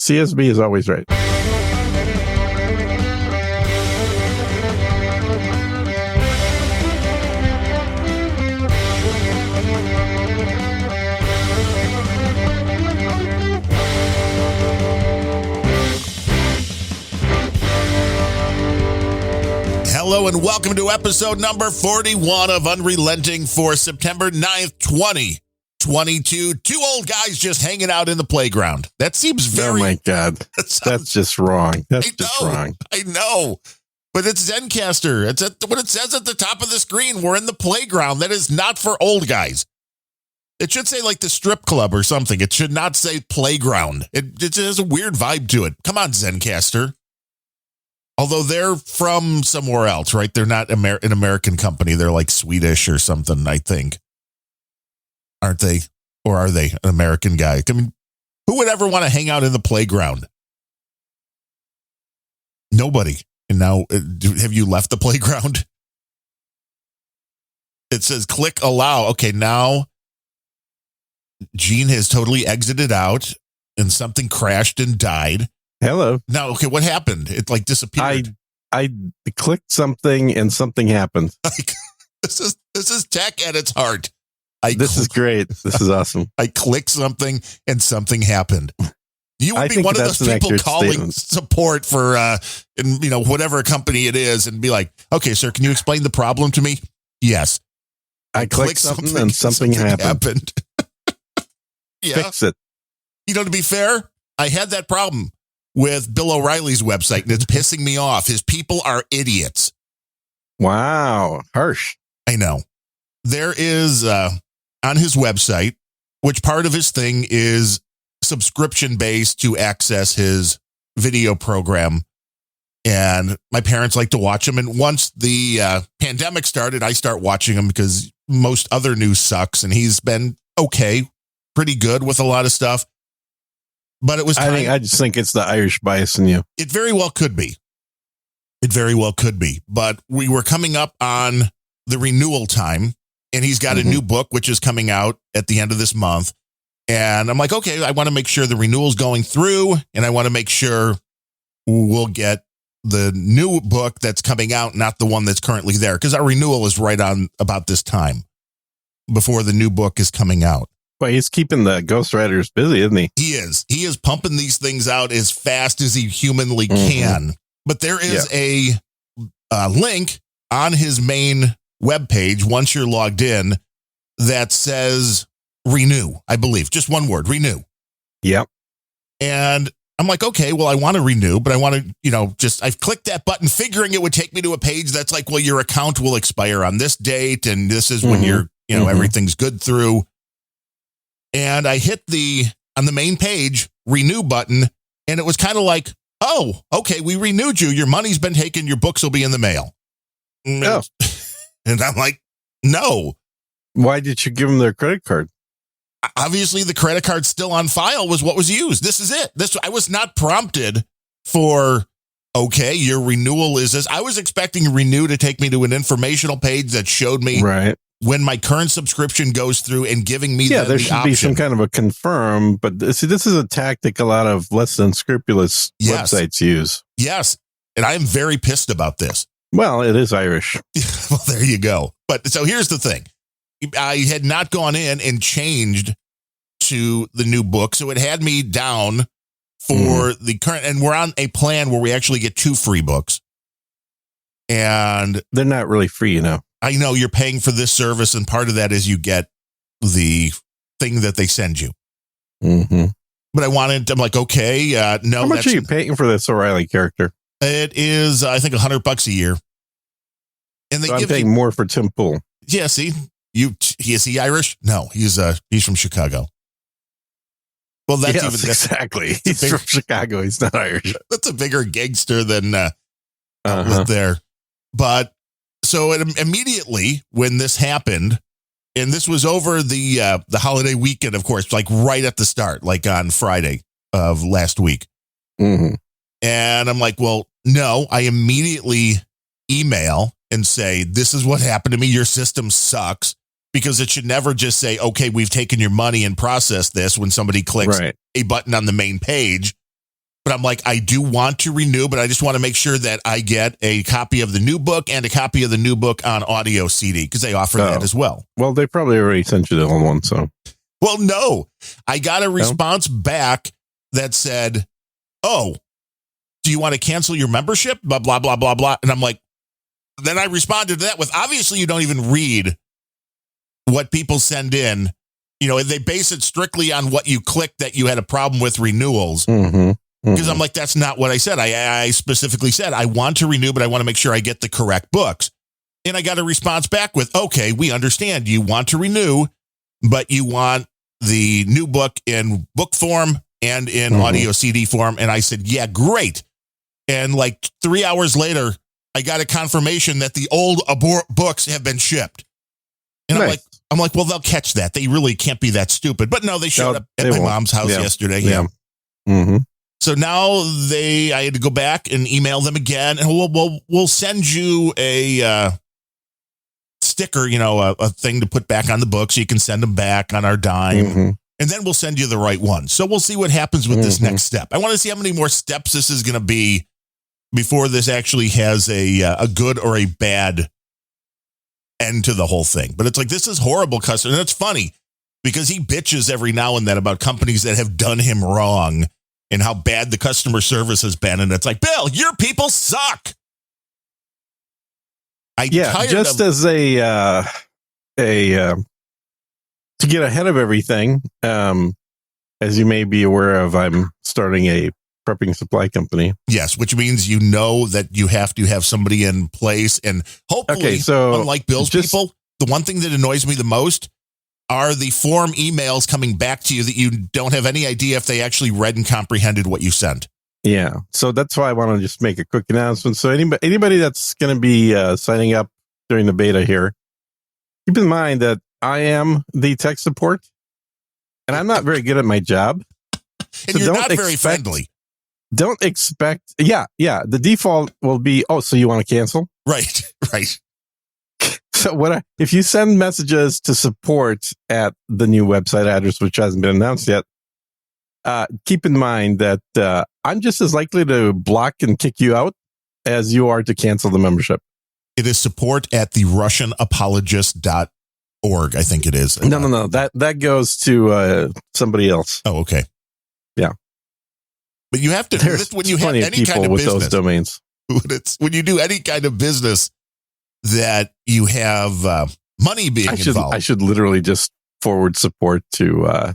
CSB is always right. Hello and welcome to episode number 41 of Unrelenting for September 9th, 2022. Two old guys just hanging out in the playground. That seems very... Oh my God. That's just wrong. That's just wrong. I know. But it's Zencastr. It's what it says at the top of the screen. We're in the playground. That is not for old guys. It should say like the strip club or something. It should not say playground. It has a weird vibe to it. Come on, Zencastr. Although they're from somewhere else, right? They're not an American company. They're like Swedish or something, I think. Aren't they? Or are they an American guy? I mean, who would ever want to hang out in the playground? Nobody. And now, have you left the playground? It says click allow. Okay, now Gene has totally exited out and something crashed and died. Hello. Now, okay, what happened? It like disappeared. I clicked something and something happened. This is tech at its heart. This is great. This is awesome. I clicked something and something happened. You would be one of those people calling support for whatever company it is and be like, okay, sir, can you explain the problem to me? Yes. I clicked something and something happened. Yeah. Fix it. To be fair, I had that problem with Bill O'Reilly's website, and it's pissing me off. His people are idiots. Wow. Harsh. I know. There is, on his website, which part of his thing is subscription-based to access his video program. And my parents like to watch him. And once the pandemic started, I start watching him because most other news sucks. And he's been okay, pretty good with a lot of stuff. But it was I just think it's the Irish bias in you. It very well could be. It very well could be. But we were coming up on the renewal time, and he's got a new book, which is coming out at the end of this month. And I'm like, okay, I want to make sure the renewal's going through, and I want to make sure we'll get the new book that's coming out, not the one that's currently there, because our renewal is right on about this time before the new book is coming out. Well, he's keeping the ghostwriters busy, isn't he? He is. He is pumping these things out as fast as he humanly can. But there is a link on his main webpage, once you're logged in, that says renew, I believe. Just one word, renew. Yep. And I'm like, okay, well, I want to renew, but I want to, I've clicked that button figuring it would take me to a page that's like, well, your account will expire on this date. And this is when you're, everything's good through. And I hit on the main page, renew button, and it was kind of like, oh, okay, we renewed you. Your money's been taken. Your books will be in the mail. Oh. And I'm like, no. Why did you give them their credit card? Obviously, the credit card still on file was what was used. This is it. I was not prompted for, okay, your renewal is this. I was expecting renew to take me to an informational page that showed me when my current subscription goes through and giving me there should be some kind of a confirm. But see, this is a tactic a lot of less than scrupulous websites use. Yes. And I am very pissed about this. Well, it is Irish. Well, there you go. But so here's the thing. I had not gone in and changed to the new book. So it had me down for the current, and we're on a plan where we actually get 2 free books. And they're not really free, I know you're paying for this service, and part of that is you get the thing that they send you. But I'm like, okay, no. How much are you paying for this O'Reilly character? It is, I think, $100 a year. And they I'm paying more for Tim Pool. Yeah, see, is he Irish? No, he's from Chicago. Well, that's exactly. He's from Chicago. He's not Irish. That's a bigger gangster than there. But so immediately when this happened, and this was over the holiday weekend, of course, like right at the start, like on Friday of last week. And I'm like, well, no, I immediately email and say, this is what happened to me. Your system sucks. Because it should never just say, okay, we've taken your money and processed this when somebody clicks a button on the main page. But I'm like, I do want to renew, but I just want to make sure that I get a copy of the new book and a copy of the new book on audio CD because they offer that as well. Well, they probably already sent you the old one, so. Well, no. I got a response back that said, oh, do you want to cancel your membership? Blah, blah, blah, blah, blah. And I'm like, then I responded to that with, obviously you don't even read what people send in. You know, they base it strictly on what you clicked that you had a problem with renewals. Mm-hmm. Because I'm like, that's not what I said. I specifically said, I want to renew, but I want to make sure I get the correct books. And I got a response back with, okay, we understand you want to renew, but you want the new book in book form and in audio CD form. And I said, yeah, great. And like 3 hours later, I got a confirmation that the old books have been shipped. And nice. I'm like, well, they'll catch that. They really can't be that stupid. But no, they showed up at my mom's house yesterday. Yeah. Mm-hmm. So now I had to go back and email them again, and we'll send you a sticker, you know, a thing to put back on the book so you can send them back on our dime, and then we'll send you the right one. So we'll see what happens with this next step. I want to see how many more steps this is going to be before this actually has a good or a bad end to the whole thing. But it's like, this is horrible customer. And it's funny because he bitches every now and then about companies that have done him wrong and how bad the customer service has been. And it's like, Bill, your people suck. As to get ahead of everything, as you may be aware of, I'm starting a prepping supply company. Yes, which means you know that you have to have somebody in place. And hopefully, unlike Bill's people, the one thing that annoys me the most are the form emails coming back to you that you don't have any idea if they actually read and comprehended what you sent. Yeah. So that's why I want to just make a quick announcement. So anybody that's going to be signing up during the beta here, keep in mind that I am the tech support and I'm not very good at my job. And so you're not very friendly. Don't expect. Yeah. The default will be, oh, so you want to cancel? Right. So if you send messages to support at the new website address, which hasn't been announced yet, keep in mind that I'm just as likely to block and kick you out as you are to cancel the membership. It is support at the RussianApologist.org, I think it is. No. That goes to somebody else. Oh, okay. Yeah. But you have to, when you have any kind of with business, those domains. When you do any kind of business that you have money being involved. I should literally just forward support to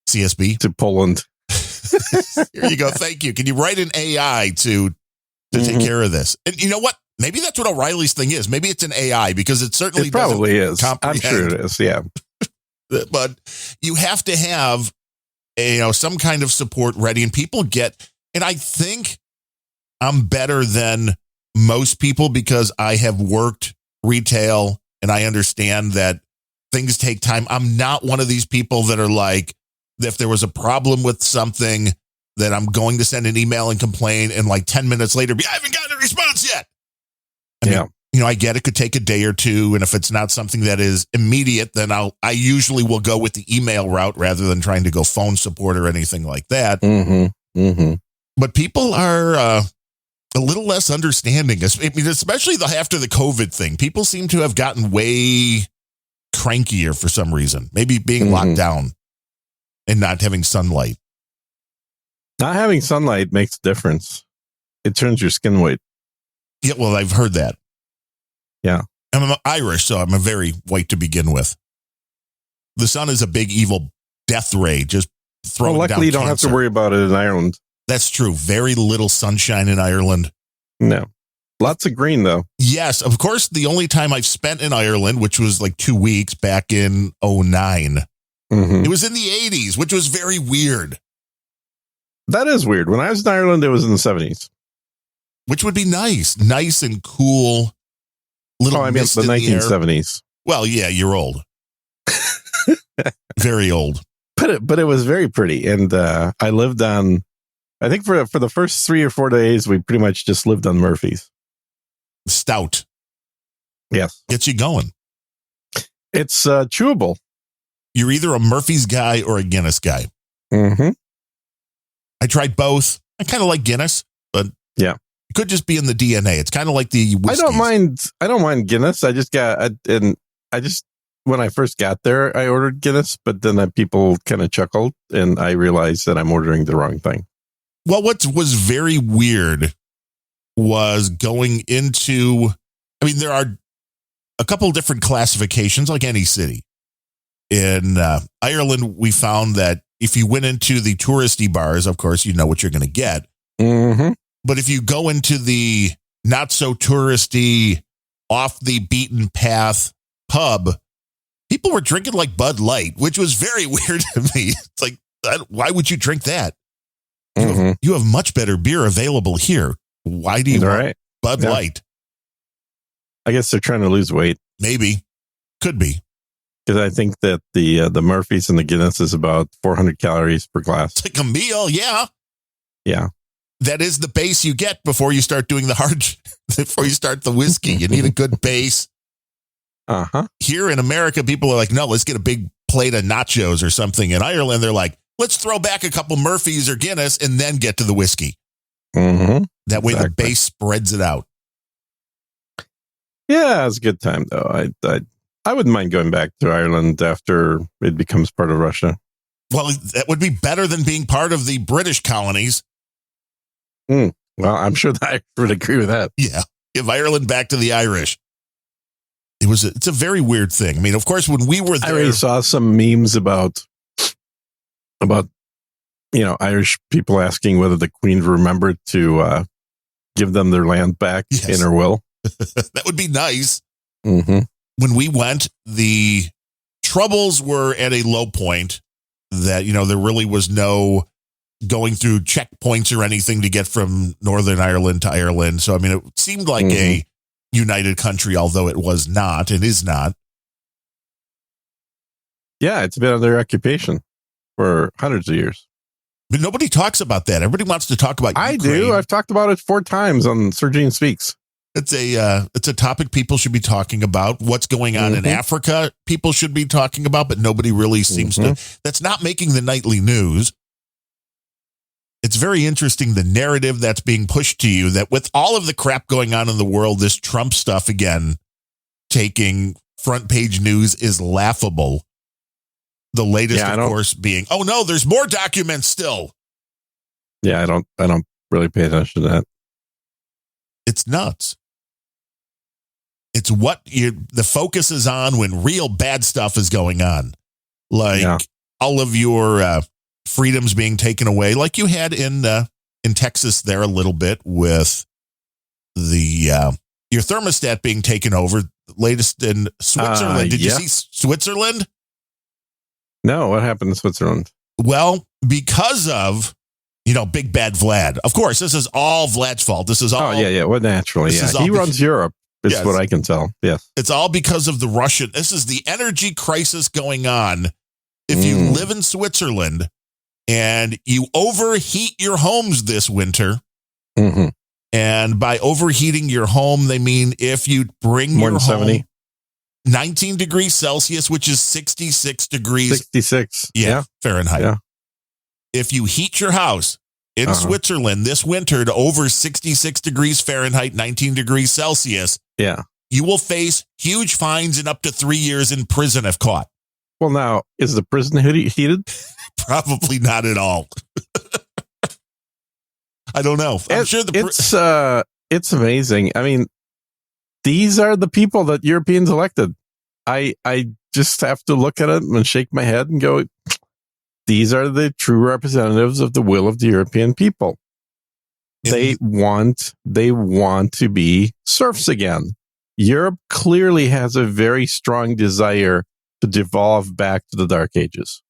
CSB, to Poland. Here you go. Thank you. Can you write an AI to take care of this? And you know what? Maybe that's what O'Reilly's thing is. Maybe it's an AI because it certainly probably is. I'm sure it is. Yeah. But you have to have some kind of support ready, and people and I think I'm better than most people because I have worked retail and I understand that things take time. I'm not one of these people that are like, if there was a problem with something, that I'm going to send an email and complain, and like 10 minutes later, I haven't gotten a response yet. I mean, I get it could take a day or two. And if it's not something that is immediate, then I usually will go with the email route rather than trying to go phone support or anything like that. But people are a little less understanding. I mean, especially after the COVID thing, people seem to have gotten way crankier for some reason, maybe being locked down and not having sunlight. Not having sunlight makes a difference. It turns your skin white. Yeah, well, I've heard that. Yeah. I'm Irish, so I'm a very white to begin with. The sun is a big evil death ray, just throwing down luckily you don't cancer. have to worry about it in Ireland. That's true. Very little sunshine in Ireland. No. Lots of green, though. Yes, of course, the only time I've spent in Ireland, which was like 2 weeks back in 2009, it was in the 80s, which was very weird. That is weird. When I was in Ireland, it was in the 70s. Which would be nice. Nice and cool. Little I meant the 1970s. Well, yeah, you're old. Very old. But it was very pretty. And I lived on, I think for the first 3 or 4 days, we pretty much just lived on Murphy's. Stout. Yes. Gets you going. It's chewable. You're either a Murphy's guy or a Guinness guy. I tried both. I kind of like Guinness, but yeah, it could just be in the DNA. It's kind of like the whiskeys. I don't mind Guinness. When I first got there, I ordered Guinness, but then people kind of chuckled, and I realized that I'm ordering the wrong thing. Well, what was very weird was going into, I mean, there are a couple of different classifications, like any city. In Ireland, we found that if you went into the touristy bars, of course, you know what you're going to get. Mm-hmm. But if you go into the not so touristy, off the beaten path pub, people were drinking like Bud Light, which was very weird to me. It's like, why would you drink that? You have much better beer available here. Why do you want Bud Light? I guess they're trying to lose weight. Maybe. Could be. Because I think that the Murphy's and the Guinness is about 400 calories per glass. It's like a meal, yeah. Yeah. That is the base you get before you start doing before you start the whiskey. You need a good base. Uh-huh. Here in America, people are like, no, let's get a big plate of nachos or something. In Ireland, they're like, let's throw back a couple Murphy's or Guinness and then get to the whiskey. Mm-hmm. That way the base spreads it out. Yeah, it's a good time, though. I wouldn't mind going back to Ireland after it becomes part of Russia. Well, that would be better than being part of the British colonies. Well, I'm sure the Irish would agree with that. Yeah. Give Ireland back to the Irish. It's a very weird thing. I mean, of course, when we were there, I already saw some memes about Irish people asking whether the Queen remembered to give them their land back in her will. That would be nice. Mm-hmm. When we went, the troubles were at a low point. That there really was no going through checkpoints or anything to get from Northern Ireland to Ireland. So I mean, it seemed like a united country, although it was not. It is not. Yeah, it's been under occupation for hundreds of years. But nobody talks about that. Everybody wants to talk about Ukraine. I do. I've talked about it 4 times on Sir Gene Speaks. It's a topic people should be talking about. What's going on in Africa, people should be talking about, but nobody really seems to. That's not making the nightly news. It's very interesting, the narrative that's being pushed to you, that with all of the crap going on in the world, this Trump stuff, again, taking front page news is laughable. The latest, of course, being, oh no, there's more documents still. Yeah, I don't really pay attention to that. It's nuts. It's what the focus is on when real bad stuff is going on. Like all of your freedoms being taken away, like you had in Texas there a little bit with the your thermostat being taken over. Latest in Switzerland. Did you see Switzerland? No, what happened in Switzerland? Well, because of Big Bad Vlad. Of course, this is all Vlad's fault. This is all. Oh yeah. Well, naturally, he runs Europe. Is what I can tell. Yes, it's all because of the Russian. This is the energy crisis going on. If you live in Switzerland and you overheat your homes this winter, and by overheating your home, they mean if you bring more your than home 70. 19 degrees Celsius, which is 66 degrees. 66. Yeah, Fahrenheit. Yeah. If you heat your house in Switzerland this winter to over 66 degrees Fahrenheit, 19 degrees Celsius, you will face huge fines and up to 3 years in prison if caught. Well, now, is the prison heated? Probably not at all. I don't know. I'm sure it's amazing. I mean, these are the people that Europeans elected. I just have to look at it and shake my head and go, these are the true representatives of the will of the European people. They want to be serfs again. Europe clearly has a very strong desire to devolve back to the Dark Ages.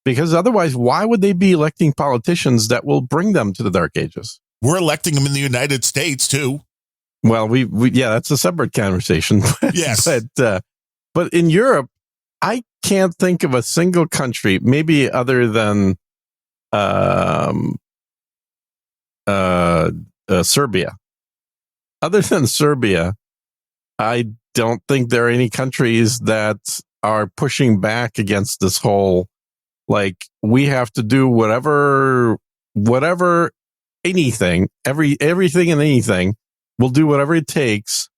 Because otherwise, why would they be electing politicians that will bring them to the Dark Ages? We're electing them in the United States, too. Well, we that's a separate conversation. Yes. But in Europe, I can't think of a single country, maybe other than Serbia. Other than Serbia, I don't think there are any countries that are pushing back against this whole, like, we have to do whatever anything, everything and anything, will do whatever it takes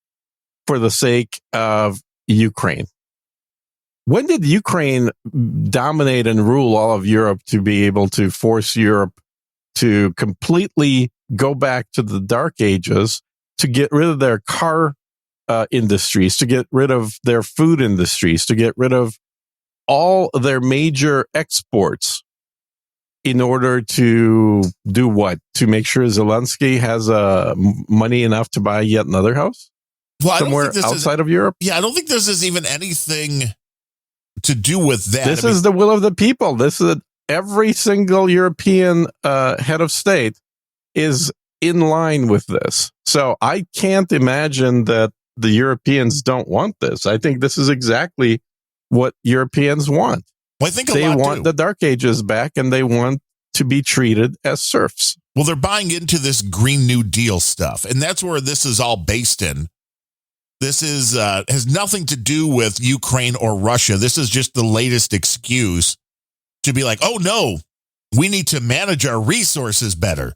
for the sake of Ukraine. When did Ukraine dominate and rule all of Europe to be able to force Europe to completely go back to the dark ages, to get rid of their car industries, to get rid of their food industries, to get rid of all their major exports in order to do what? To make sure Zelensky has money enough to buy yet another house? Well, somewhere outside of Europe? Yeah, I don't think this is even anything to do with that. This is the will of the people. This is every single European head of state is in line with this. So I can't imagine that the Europeans don't want this. I think this is exactly what Europeans want. Well, I think they want the Dark Ages back, and they want to be treated as serfs. Well, they're buying into this Green New Deal stuff, and that's where this is all based in. This is has nothing to do with Ukraine or Russia. This is just the latest excuse to be like, oh, no, we need to manage our resources better.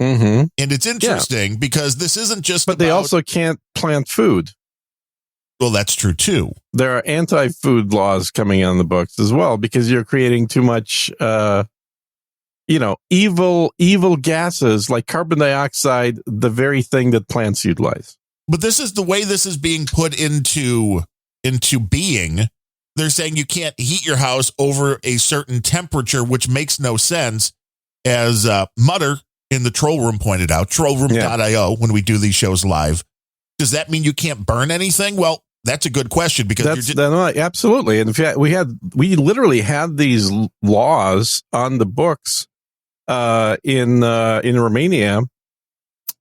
Mm-hmm. And it's interesting because this isn't just But they also can't plant food. Well, that's true, too. There are anti-food laws coming on the books as well because you're creating too much, evil gases like carbon dioxide, the very thing that plants utilize. But this is the way this is being put into being. They're saying you can't heat your house over a certain temperature, which makes no sense. As Mutter in the Troll Room pointed out, trollroom.io, when we do these shows live. Does that mean you can't burn anything? Well, that's a good question because absolutely. In fact, we literally had these laws on the books in Romania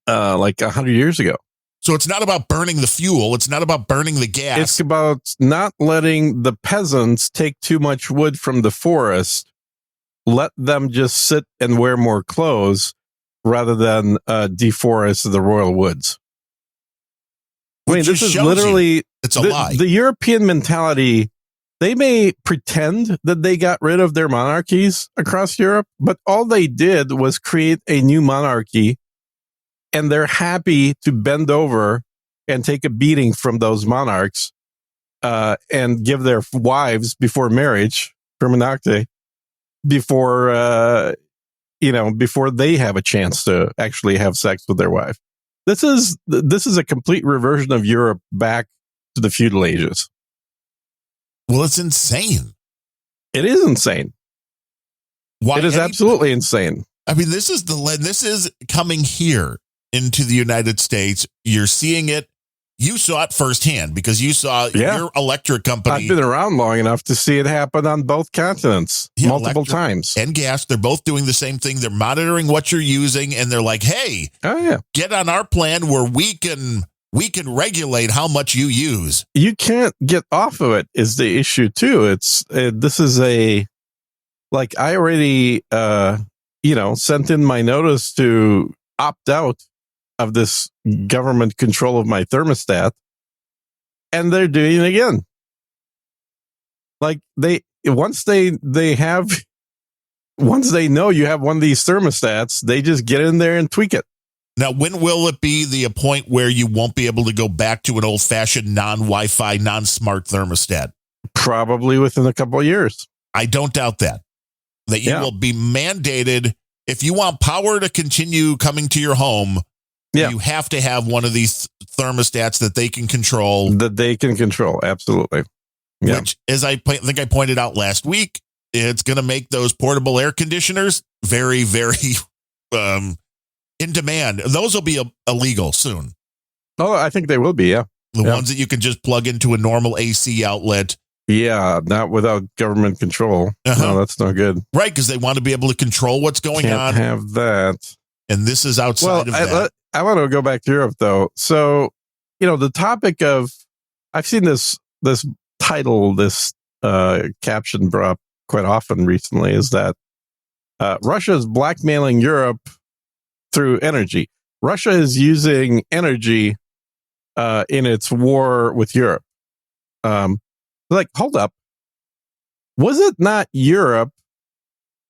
like 100 years ago. So it's not about burning the fuel. It's not about burning the gas. It's about not letting the peasants take too much wood from the forest. Let them just sit and wear more clothes rather than deforest the royal woods. I mean, this is literally it's a lie. The European mentality. They may pretend that they got rid of their monarchies across Europe, but all they did was create a new monarchy. And they're happy to bend over and take a beating from those monarchs and give their wives before marriage, prima nocte, before they have a chance to actually have sex with their wife. This is a complete reversion of Europe back to the feudal ages. Well, it's insane. It is insane. It is absolutely insane. I mean, this is coming here into the United States. You're seeing it. You saw it firsthand because you saw your electric company. I've been around long enough to see it happen on both continents multiple times. And gas. They're both doing the same thing. They're monitoring what you're using, and they're like, hey, get on our plan where we can regulate how much you use. You can't get off of it is the issue, too. This is I already, sent in my notice to opt out of this government control of my thermostat, and they're doing it again. Like once they know you have one of these thermostats, they just get in there and tweak it. Now, when will it be the point where you won't be able to go back to an old-fashioned non-Wi-Fi, non-smart thermostat? Probably within a couple of years. I don't doubt that you will be mandated. If you want power to continue coming to your home, you have to have one of these thermostats that they can control. Absolutely. Yeah. Which, as I think I pointed out last week, it's going to make those portable air conditioners very, very in demand. Those will be illegal soon. Oh, I think they will be, yeah. The ones that you can just plug into a normal AC outlet. Yeah, not without government control. No, that's no good. Right, because they want to be able to control what's going on. Can't have that. And this is outside of that. I want to go back to Europe, though. So, the topic of, I've seen this title, this caption brought up quite often recently, is that Russia is blackmailing Europe through energy. Russia is using energy in its war with Europe. Hold up. Was it not Europe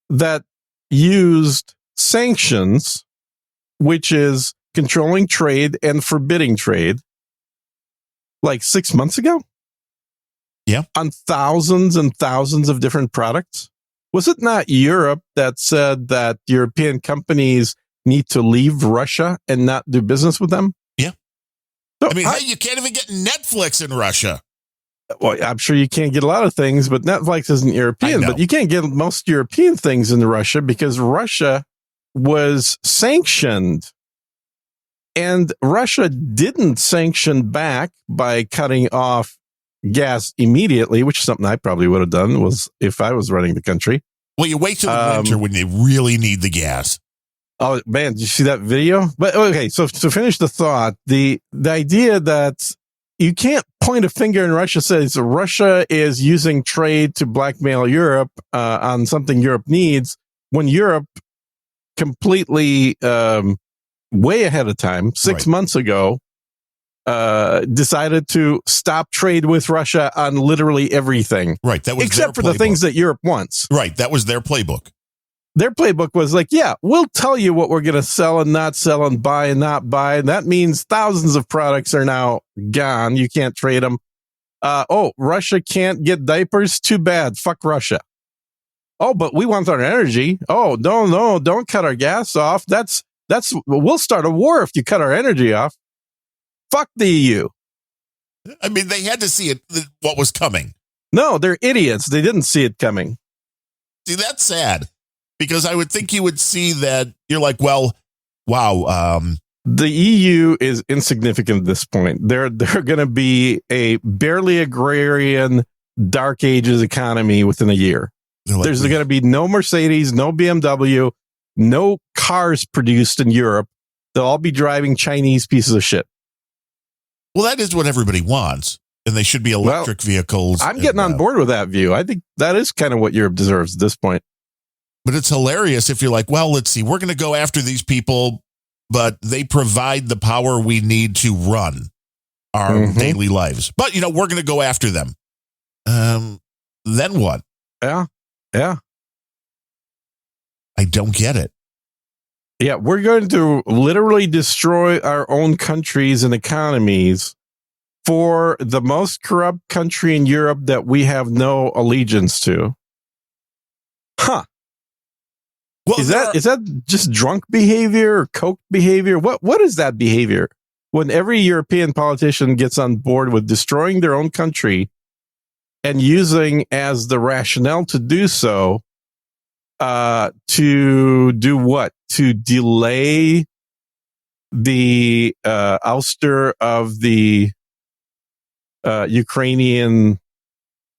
that used sanctions which is controlling trade and forbidding trade, like 6 months ago. Yeah. On thousands and thousands of different products. Was it not Europe that said that European companies need to leave Russia and not do business with them? Yeah. So I mean, hey, you can't even get Netflix in Russia. Well, I'm sure you can't get a lot of things, but Netflix isn't European. But you can't get most European things in Russia because Russia was sanctioned. And Russia didn't sanction back by cutting off gas immediately, which is something I probably would have done was if I was running the country. Well, you wait till the winter when they really need the gas. Oh man, did you see that video? But okay, so to finish the thought, the idea that you can't point a finger and Russia says Russia is using trade to blackmail Europe on something Europe needs when Europe completely way ahead of time, 6 months ago, decided to stop trade with Russia on literally everything. Right. That was except for the things that Europe wants. Right. That was their playbook. Their playbook was like, yeah, we'll tell you what we're going to sell and not sell and buy and not buy. And that means thousands of products are now gone. You can't trade them. Russia can't get diapers? Too bad. Fuck Russia. Oh, but we want our energy. Oh, no, don't cut our gas off. We'll start a war if you cut our energy off. Fuck the EU. I mean, they had to see it, what was coming. No, they're idiots. They didn't see it coming. See, that's sad because I would think you would see that. You're like, well, wow. The EU is insignificant at this point. They're going to be a barely agrarian dark ages economy within a year. Like, there's going to be no Mercedes, no BMW, no cars produced in Europe. They'll all be driving Chinese pieces of shit. Well, that is what everybody wants, and they should be electric vehicles. I'm getting on board with that view. I think that is kind of what Europe deserves at this point. But it's hilarious if you're like, well, let's see, we're going to go after these people, but they provide the power we need to run our daily lives. But, we're going to go after them. Then what? Yeah. I don't get it. Yeah, we're going to literally destroy our own countries and economies for the most corrupt country in Europe that we have no allegiance to. Huh. Well, is that just drunk behavior or coke behavior? What is that behavior? When every European politician gets on board with destroying their own country and using as the rationale to do so to do what? To delay the ouster of the Ukrainian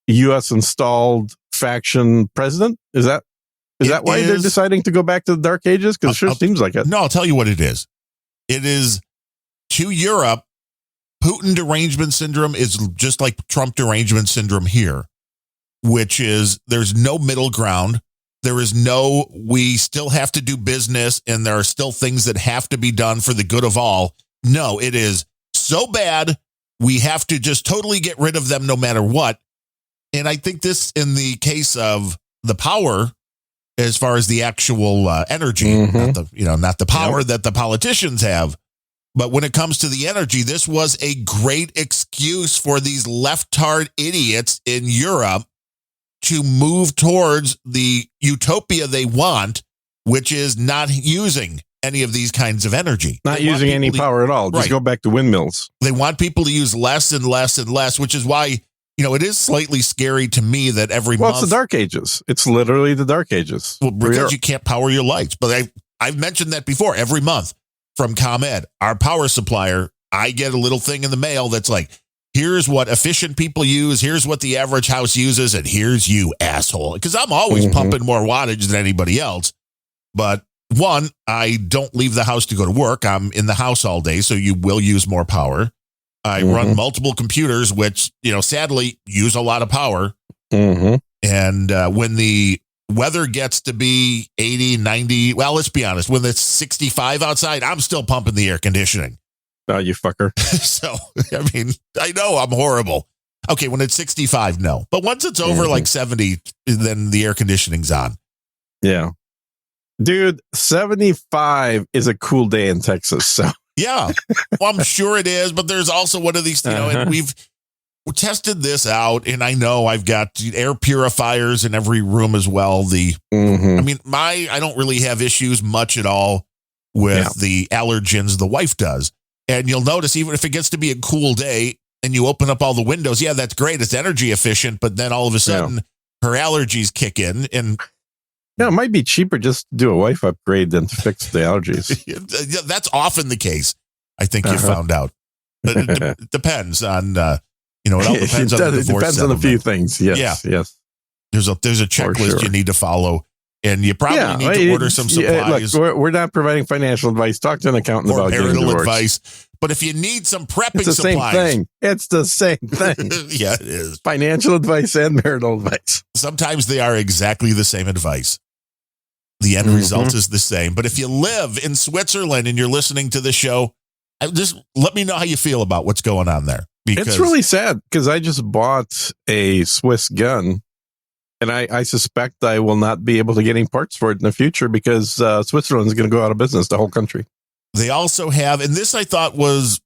U.S. installed faction president? Is that why they're deciding to go back to the Dark Ages? Because it sure seems like it. No, I'll tell you what it is. It is to Europe. Putin derangement syndrome is just like Trump derangement syndrome here, which is there's no middle ground. There is we still have to do business and there are still things that have to be done for the good of all. No, it is so bad. We have to just totally get rid of them no matter what. And I think this in the case of the power, as far as the actual energy, not the power that the politicians have. But when it comes to the energy, this was a great excuse for these leftard idiots in Europe to move towards the utopia they want, which is not using any of these kinds of energy. Not using any power at all. Just go back to windmills. They want people to use less and less and less, which is why, it is slightly scary to me that every month. Well, it's the Dark Ages. It's literally the Dark Ages. Well, because you can't power your lights. But I've mentioned that before. Every month from ComEd, our power supplier, I get a little thing in the mail that's like, here's what efficient people use. Here's what the average house uses. And here's you, asshole. Because I'm always pumping more wattage than anybody else. But one, I don't leave the house to go to work. I'm in the house all day. So you will use more power. I run multiple computers, which, sadly use a lot of power. And when the weather gets to be 80, 90, well, let's be honest, when it's 65 outside, I'm still pumping the air conditioning. Oh, you fucker. So, I mean, I know I'm horrible. Okay, when it's 65, no. But once it's over like 70, then the air conditioning's on. Yeah. Dude, 75 is a cool day in Texas. So Yeah, well, I'm sure it is, but there's also one of these, and we've tested this out, and I know I've got air purifiers in every room as well. I mean, I don't really have issues much at all with the allergens. The wife does. And you'll notice, even if it gets to be a cool day and you open up all the windows, yeah, that's great. It's energy efficient. But then all of a sudden, her allergies kick in. And it might be cheaper just to do a Wi-Fi upgrade than to fix the allergies. That's often the case, I think you found out. But it depends on, it all depends on the divorce. It depends on a few things. Yes, yes. There's a checklist you need to follow. And you probably need to order some supplies. Look, we're not providing financial advice. Talk to an accountant or about marital advice. But if you need some prepping it's the supplies. Same thing. It's the same thing. Yeah, it is. Financial advice and marital advice. Sometimes they are exactly the same advice. The end result is the same. But if you live in Switzerland and you're listening to the show, just let me know how you feel about what's going on there. Because it's really sad because I just bought a Swiss gun. And I suspect I will not be able to get any parts for it in the future because Switzerland is going to go out of business, the whole country. They also have, and this I thought was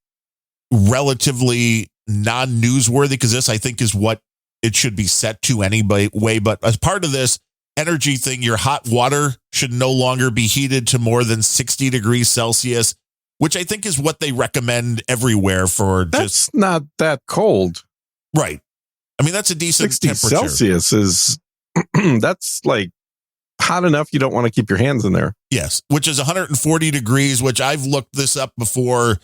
relatively non-newsworthy because this I think is what it should be set to anyway. But as part of this energy thing, your hot water should no longer be heated to more than 60 degrees Celsius, which I think is what they recommend everywhere for. That's not that cold. Right. I mean, that's a decent 60 temperature. Celsius is, that's like hot enough you don't want to keep your hands in there. Yes, which is 140 degrees, which I've looked this up before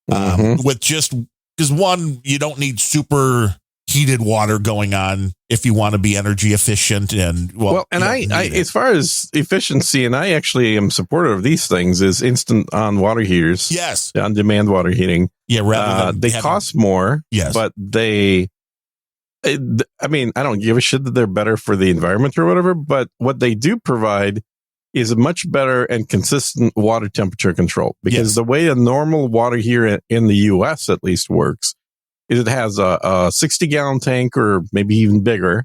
with just, because one, you don't need super heated water going on if you want to be energy efficient. And I as far as efficiency, and I actually am supportive of these things, is instant on water heaters. Yes. On demand water heating. Yeah, rather than they cost more. Yes. But I mean, I don't give a shit that they're better for the environment or whatever, but what they do provide is a much better and consistent water temperature control. Because the way a normal water here in the U.S. at least works is it has a 60-gallon tank or maybe even bigger.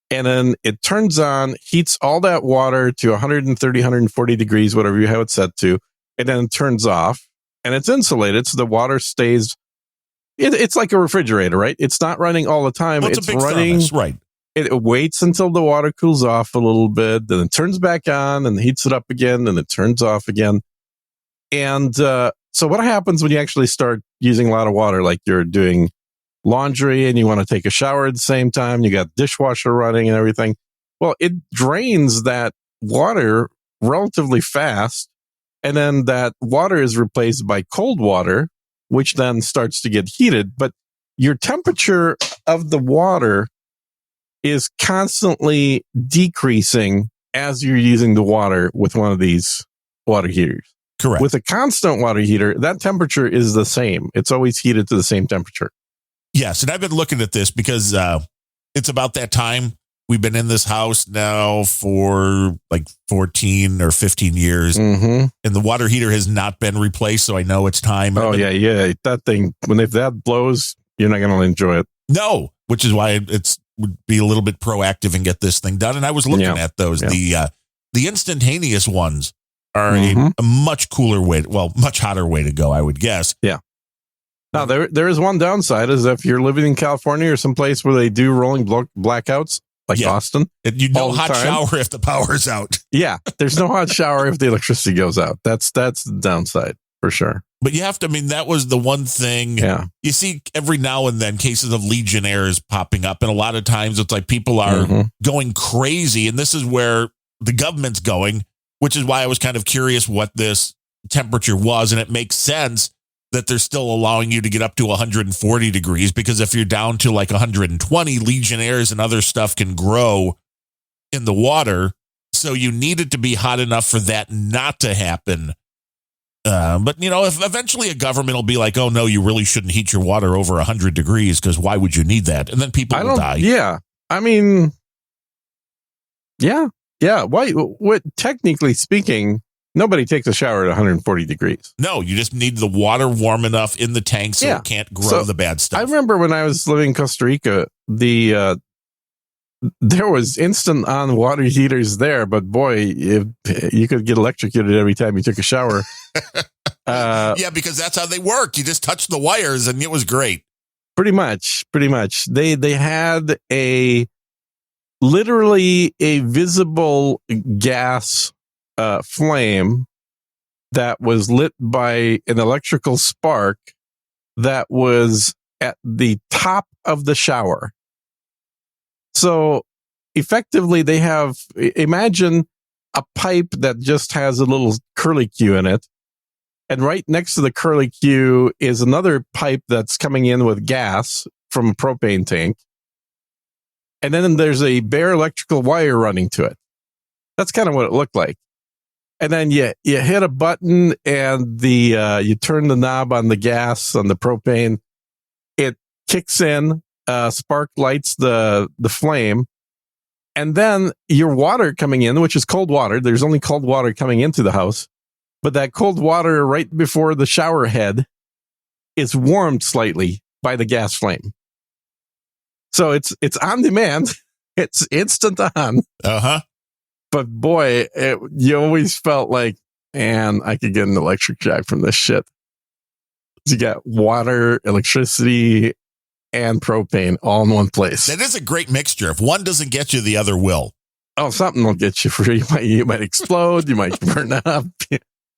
And then it turns on, heats all that water to 130, 140 degrees, whatever you have it set to, and then it turns off. And it's insulated, so the water stays. It's like a refrigerator, right? It's not running all the time. Well, it's a big running, thermos, right? It waits until the water cools off a little bit, then it turns back on and heats it up again, and it turns off again. And so what happens when you actually start using a lot of water, like you're doing laundry and you want to take a shower at the same time, you got dishwasher running and everything? Well, it drains that water relatively fast, and then that water is replaced by cold water, which then starts to get heated. But your temperature of the water is constantly decreasing as you're using the water with one of these water heaters. Correct. With a constant water heater, that temperature is the same. It's always heated to the same temperature. Yes. And I've been looking at this because it's about that time. We've been in this house now for like 14 or 15 years, and the water heater has not been replaced. So I know it's time. Oh, yeah. That thing, if that blows, you're not going to enjoy it. No, which is why it would be a little bit proactive and get this thing done. And I was looking at those. Yeah. The instantaneous ones are a much cooler way, much hotter way to go, I would guess. Yeah. Now, there is one downside, is if you're living in California or someplace where they do rolling blackouts, like Austin. Hot shower if the power's out. Yeah, there's no hot shower if the electricity goes out. That's the downside for sure. But you have to, that was the one thing. Yeah. You see every now and then cases of Legionnaires popping up. And a lot of times it's like people are going crazy. And this is where the government's going, which is why I was kind of curious what this temperature was. And it makes sense that they're still allowing you to get up to 140 degrees, because if you're down to like 120, Legionnaires and other stuff can grow in the water. So you need it to be hot enough for that not to happen. But, if eventually a government will be like, oh, no, you really shouldn't heat your water over 100 degrees because why would you need that? And then people will die. Yeah. Yeah. Why? What? Technically speaking, nobody takes a shower at 140 degrees. No, you just need the water warm enough in the tank so it can't grow the bad stuff. I remember when I was living in Costa Rica, the there was instant on water heaters there, but boy, if you could get electrocuted every time you took a shower. Yeah, because that's how they work. You just touch the wires and it was great. Pretty much. They had literally a visible gas flame that was lit by an electrical spark that was at the top of the shower. So effectively, they have, imagine a pipe that just has a little curlicue in it. And right next to the curlicue is another pipe that's coming in with gas from a propane tank. And then there's a bare electrical wire running to it. That's kind of what it looked like. And then you hit a button and you turn the knob on the gas, on the propane. It kicks in, spark lights the flame. And then your water coming in, which is cold water. There's only cold water coming into the house. But that cold water right before the shower head is warmed slightly by the gas flame. So it's on demand. It's instant on. Uh-huh. But boy, you always felt like, man, I could get an electric shock from this shit. You got water, electricity, and propane all in one place. That is a great mixture. If one doesn't get you, the other will. Oh, something will get you free. You might explode. You might burn up.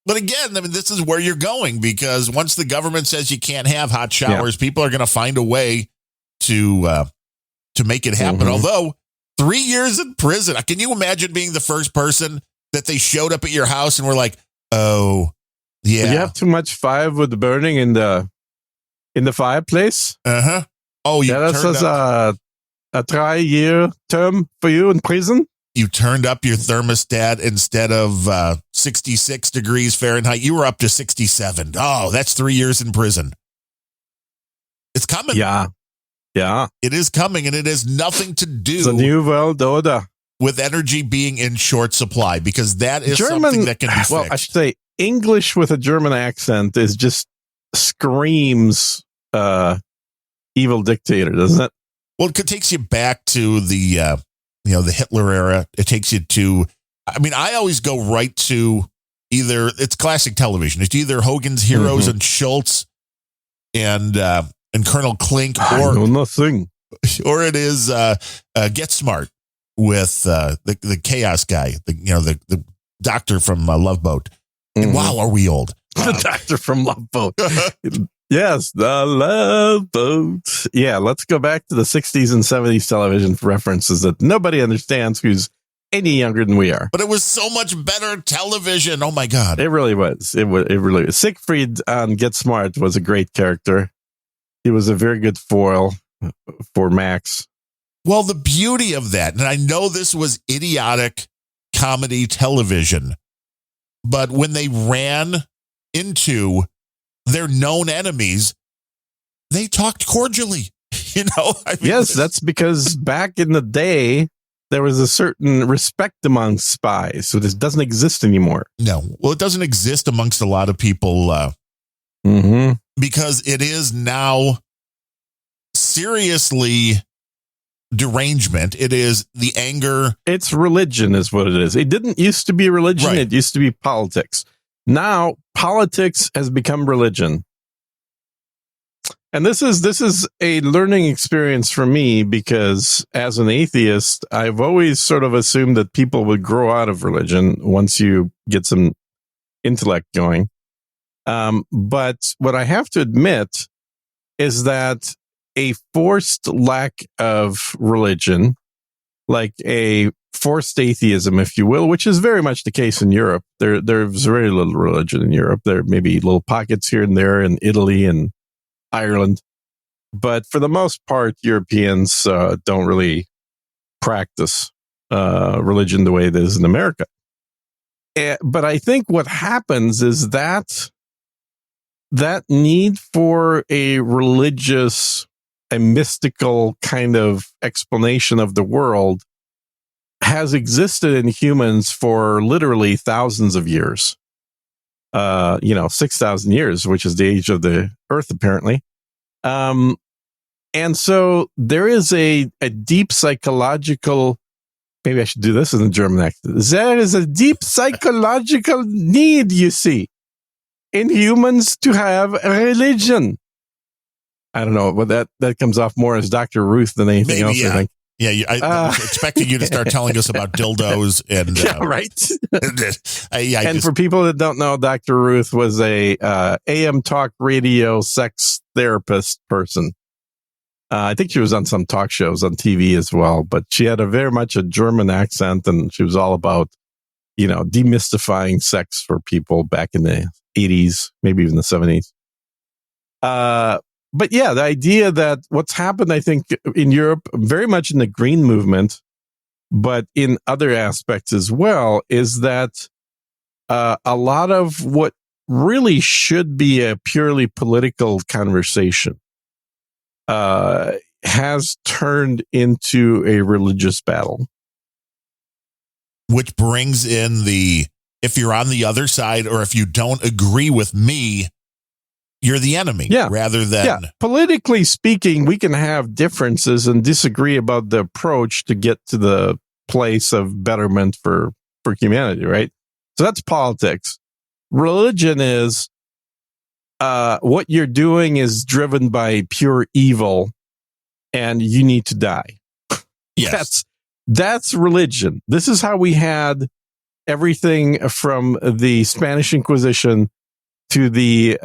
But again, I mean, this is where you're going, because once the government says you can't have hot showers, people are going to find a way to make it happen. Mm-hmm. Although 3 years in prison, can you imagine being the first person that they showed up at your house and were like, "Oh, yeah, you have too much firewood burning in the fireplace." Uh-huh. Oh, this is a 3-year term for you in prison. You turned up your thermostat instead of 66 degrees Fahrenheit. You were up to 67. Oh, that's 3 years in prison. It's coming. Yeah. It is coming, and it has nothing to do The new world order with energy being in short supply, because that is something that can be fixed. Well, I should say English with a German accent is just screams evil dictator, doesn't it? Well, it takes you back to the Hitler era. It takes you to, I mean, I always go right to either, it's classic television. It's either Hogan's Heroes and Schultz and Colonel Klink, or it is Get Smart with the chaos guy, the doctor from Love Boat. And wow, are we old? The doctor from Love Boat. Yes, the Love Boat. Yeah, let's go back to the 60s and 70s television for references that nobody understands who's any younger than we are. But it was so much better television. Oh, my God. It really was. It really was. Siegfried on Get Smart was a great character. He was a very good foil for Max. Well, the beauty of that, and I know this was idiotic comedy television, but when they ran into their known enemies, they talked cordially. Yes, that's because back in the day, there was a certain respect among spies. So this doesn't exist anymore. No. Well, it doesn't exist amongst a lot of people because it is now seriously derangement. It is the anger. It's religion is what it is. It didn't used to be religion. Right. It used to be politics. Now politics has become religion. And this is a learning experience for me, because as an atheist, I've always sort of assumed that people would grow out of religion once you get some intellect going. But what I have to admit is that a forced lack of religion, like a forced atheism, if you will, which is very much the case in Europe. There's very little religion in Europe. There may be little pockets here and there in Italy and Ireland. But for the most part, Europeans don't really practice religion the way it is in America. But I think what happens is that need for a religious, a mystical kind of explanation of the world has existed in humans for literally thousands of years. 6,000 years, which is the age of the Earth, apparently. And And so there is a deep psychological, maybe I should do this in a German accent. There is a deep psychological need, you see, in humans to have a religion. I don't know, but that comes off more as Dr. Ruth than anything else, yeah. I think. Yeah, I was expecting you to start telling us about dildos and Yeah, right. and for people that don't know, Dr. Ruth was a AM talk radio sex therapist person. I think she was on some talk shows on TV as well, but she had very much a German accent, and she was all about, demystifying sex for people back in the 80s, maybe even the 70s. But yeah, the idea that what's happened, I think, in Europe, very much in the green movement, but in other aspects as well, is that a lot of what really should be a purely political conversation has turned into a religious battle. Which brings in if you're on the other side or if you don't agree with me, you're the enemy. Yeah. Rather than. Yeah. Politically speaking, we can have differences and disagree about the approach to get to the place of betterment for humanity, right? So that's politics. Religion is what you're doing is driven by pure evil and you need to die. Yes. That's religion. This is how we had everything from the Spanish Inquisition to the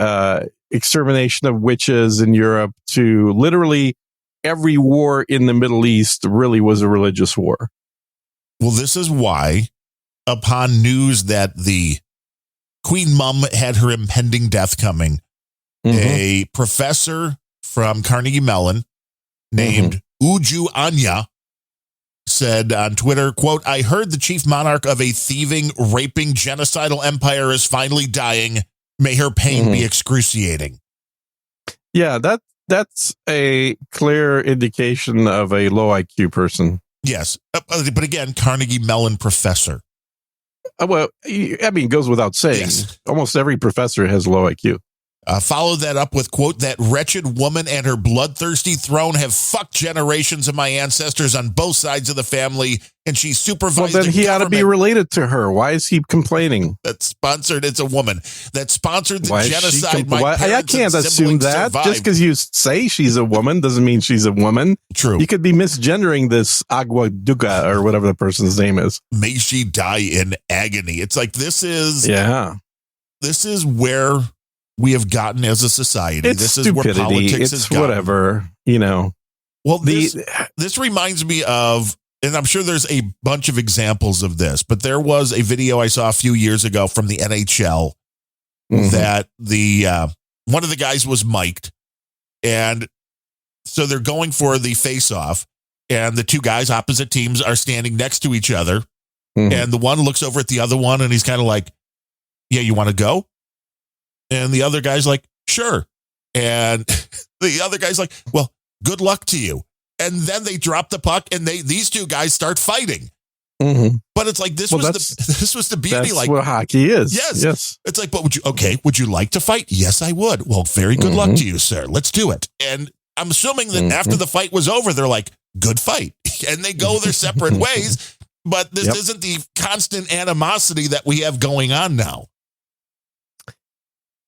extermination of witches in Europe to literally every war in the Middle East really was a religious war. Well, this is why, upon news that the Queen Mum had her impending death coming, a professor from Carnegie Mellon named Uju Anya said on Twitter, quote, "I heard the chief monarch of a thieving, raping, genocidal empire is finally dying. May her pain be excruciating." Yeah, that's a clear indication of a low IQ person. Yes. But again, Carnegie Mellon professor. Well, I mean, it goes without saying. Yes. Almost every professor has low IQ. Followed that up with, quote, "That wretched woman and her bloodthirsty throne have fucked generations of my ancestors on both sides of the family, and she supervised. Well, then he ought to be related to her. Why is he complaining? It's a woman that sponsored the genocide. I can't assume that. Survived. Just because you say she's a woman doesn't mean she's a woman. True. You could be misgendering this Agua Duca or whatever the person's name is. May she die in agony. It's like this is where we have gotten as a society. It's this stupidity. Is where politics is whatever, Well, this reminds me of, and I'm sure there's a bunch of examples of this, but there was a video I saw a few years ago from the NHL that one of the guys was mic'd, and so they're going for the face-off, and the two guys opposite teams are standing next to each other, and the one looks over at the other one, and he's kind of like, "Yeah, you want to go?" And the other guy's like, "Sure." And the other guy's like, "Well, good luck to you." And then they drop the puck and these two guys start fighting. But it's like, this was the beauty. That's like what hockey is. Yes. It's like, but would you like to fight? Yes, I would. Well, very good luck to you, sir. Let's do it. And I'm assuming that after the fight was over, they're like, "Good fight." And they go their separate ways. But this isn't the constant animosity that we have going on now.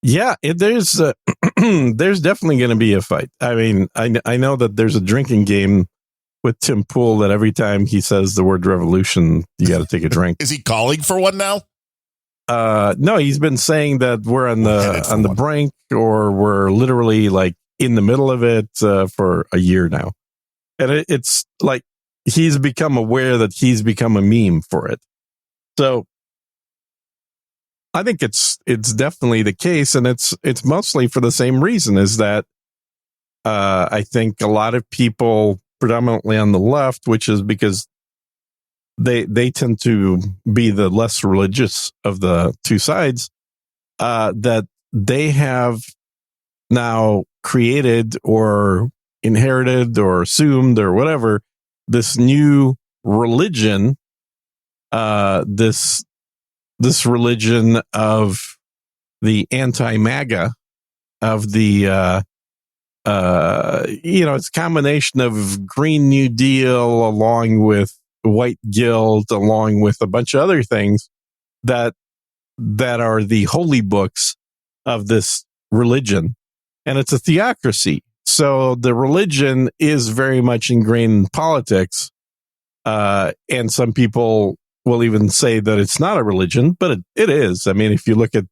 Yeah, there's definitely going to be a fight. I mean, I know that there's a drinking game with Tim Pool that every time he says the word revolution, you got to take a drink. Is he calling for one now? No, he's been saying that we're on the brink, or we're literally like in the middle of it for a year now, and it's like he's become aware that he's become a meme for it. So I think it's definitely the case, and it's mostly for the same reason, is that I think a lot of people, predominantly on the left, which is because they tend to be the less religious of the two sides, that they have now created or inherited or assumed or whatever this new religion, this religion of the anti-MAGA, of the it's a combination of Green New Deal along with white guilt, along with a bunch of other things that are the holy books of this religion. And it's a theocracy. So the religion is very much ingrained in politics. And some people will even say that it's not a religion, but it is. I mean, if you look at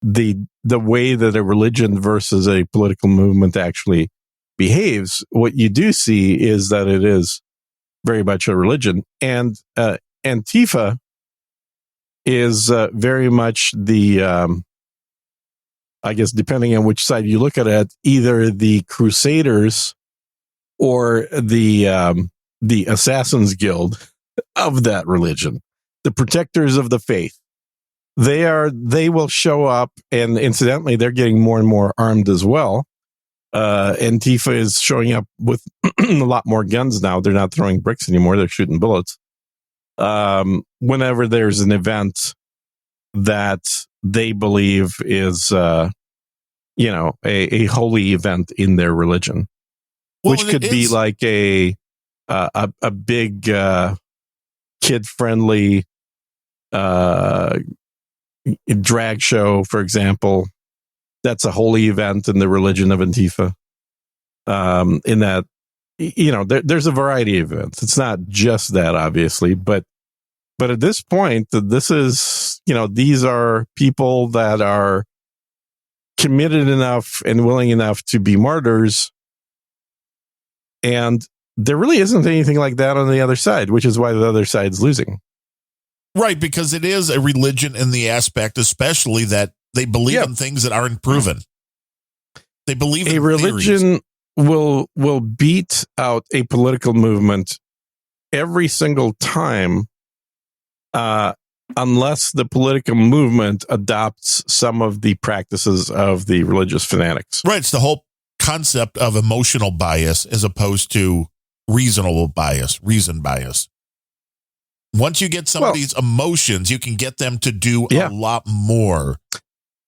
the way that a religion versus a political movement actually behaves, what you do see is that it is very much a religion. And Antifa is very much the, I guess, depending on which side you look at it, either the Crusaders or the Assassins Guild of that religion, the protectors of the faith. They will show up, and incidentally, they're getting more and more armed as well. Antifa is showing up with a lot more guns now. They're not throwing bricks anymore. They're shooting bullets. Whenever there's an event that they believe is, a holy event in their religion, which could be like a big, kid-friendly, drag show, for example. That's a holy event in the religion of Antifa. In that, there's a variety of events. It's not just that, obviously, but at this point, this is, these are people that are committed enough and willing enough to be martyrs. And there really isn't anything like that on the other side, which is why the other side's losing. Right, because it is a religion in the aspect, especially that they believe in things that aren't proven. They believe in a religion will beat out a political movement every single time, unless the political movement adopts some of the practices of the religious fanatics. Right, it's the whole concept of emotional bias as opposed to reason bias. Once you get somebody's emotions, you can get them to do a lot more.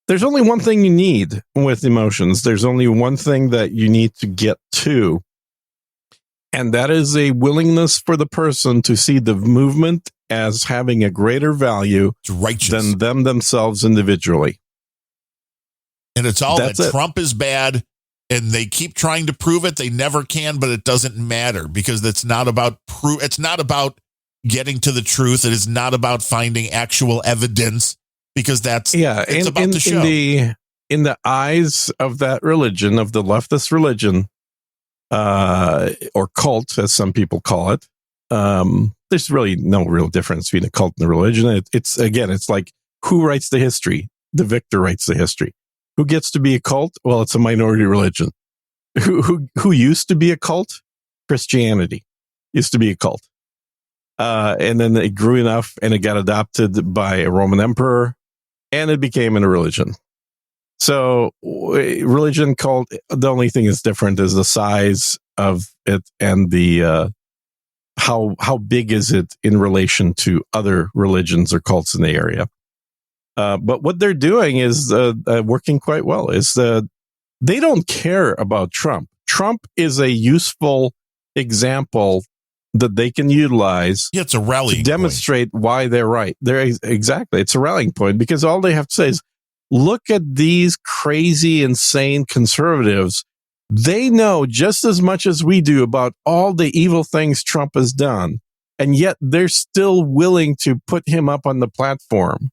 There's only one thing you need with emotions. There's only one thing that you need to get to. And that is a willingness for the person to see the movement as having a greater value than them themselves individually. And it's all that Trump is bad, and they keep trying to prove it. They never can, but it doesn't matter because it's not about it's not about getting to the truth. It is not about finding actual evidence because it's about the show. In the eyes of that religion, of the leftist religion, or cult, as some people call it, there's really no real difference between a cult and a religion. It's like, who writes the history? The victor writes the history. Who gets to be a cult? Well, it's a minority religion. Who used to be a cult? Christianity used to be a cult. And then it grew enough and it got adopted by a Roman emperor and it became a religion. So religion, cult, the only thing that's different is the size of it and the, how big is it in relation to other religions or cults in the area. But what they're doing is working quite well. They don't care about Trump. Trump is a useful example that they can utilize it's a rallying to demonstrate why they're right. It's a rallying point because all they have to say is, look at these crazy, insane conservatives. They know just as much as we do about all the evil things Trump has done, and yet they're still willing to put him up on the platform.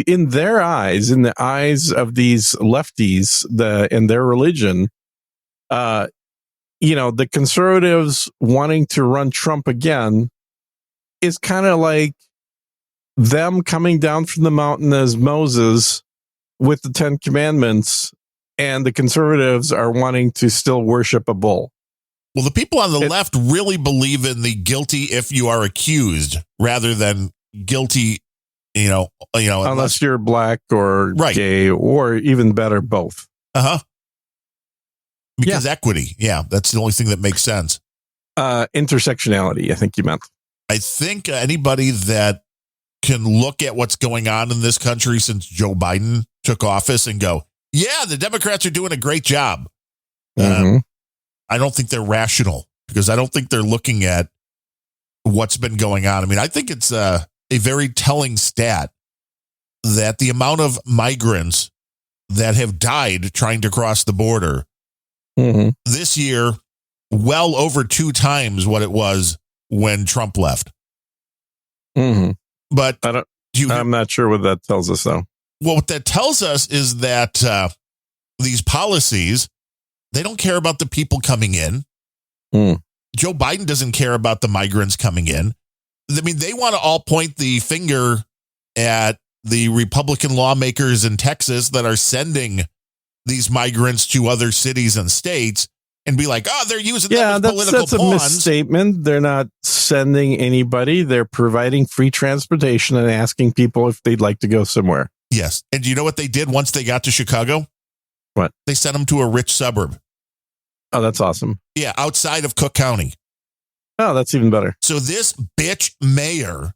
In their eyes, in the eyes of these lefties, in their religion, the conservatives wanting to run Trump again is kind of like them coming down from the mountain as Moses with the 10 Commandments, and the conservatives are wanting to still worship a bull. Well, the people on the left really believe in the guilty if you are accused rather than guilty, unless you're black or gay, or even better, both. Because equity. Yeah, that's the only thing that makes sense. Intersectionality, I think you meant. I think anybody that can look at what's going on in this country since Joe Biden took office and go, yeah, the Democrats are doing a great job. Mhm. I don't think they're rational because I don't think they're looking at what's been going on. I mean, I think it's a very telling stat that the amount of migrants that have died trying to cross the border Mhm. this year, well over 2 times what it was when Trump left. Mhm. But I don't. do you, I'm not sure what that tells us, though. well, what that tells us is that these policies, they don't care about the people coming in. Mm. Joe Biden doesn't care about the migrants coming in. I mean, they want to all point the finger at the Republican lawmakers in Texas that are sending these migrants to other cities and states and be like, oh, they're using Yeah, them as political that's a pawns. misstatement. They're not sending anybody. They're providing free transportation and asking people if they'd like to go somewhere. Yes. And do you know what they did once they got to Chicago? What? They sent them to a rich suburb. Oh, that's awesome. Yeah, outside of Cook County. Oh, that's even better. So this bitch mayor,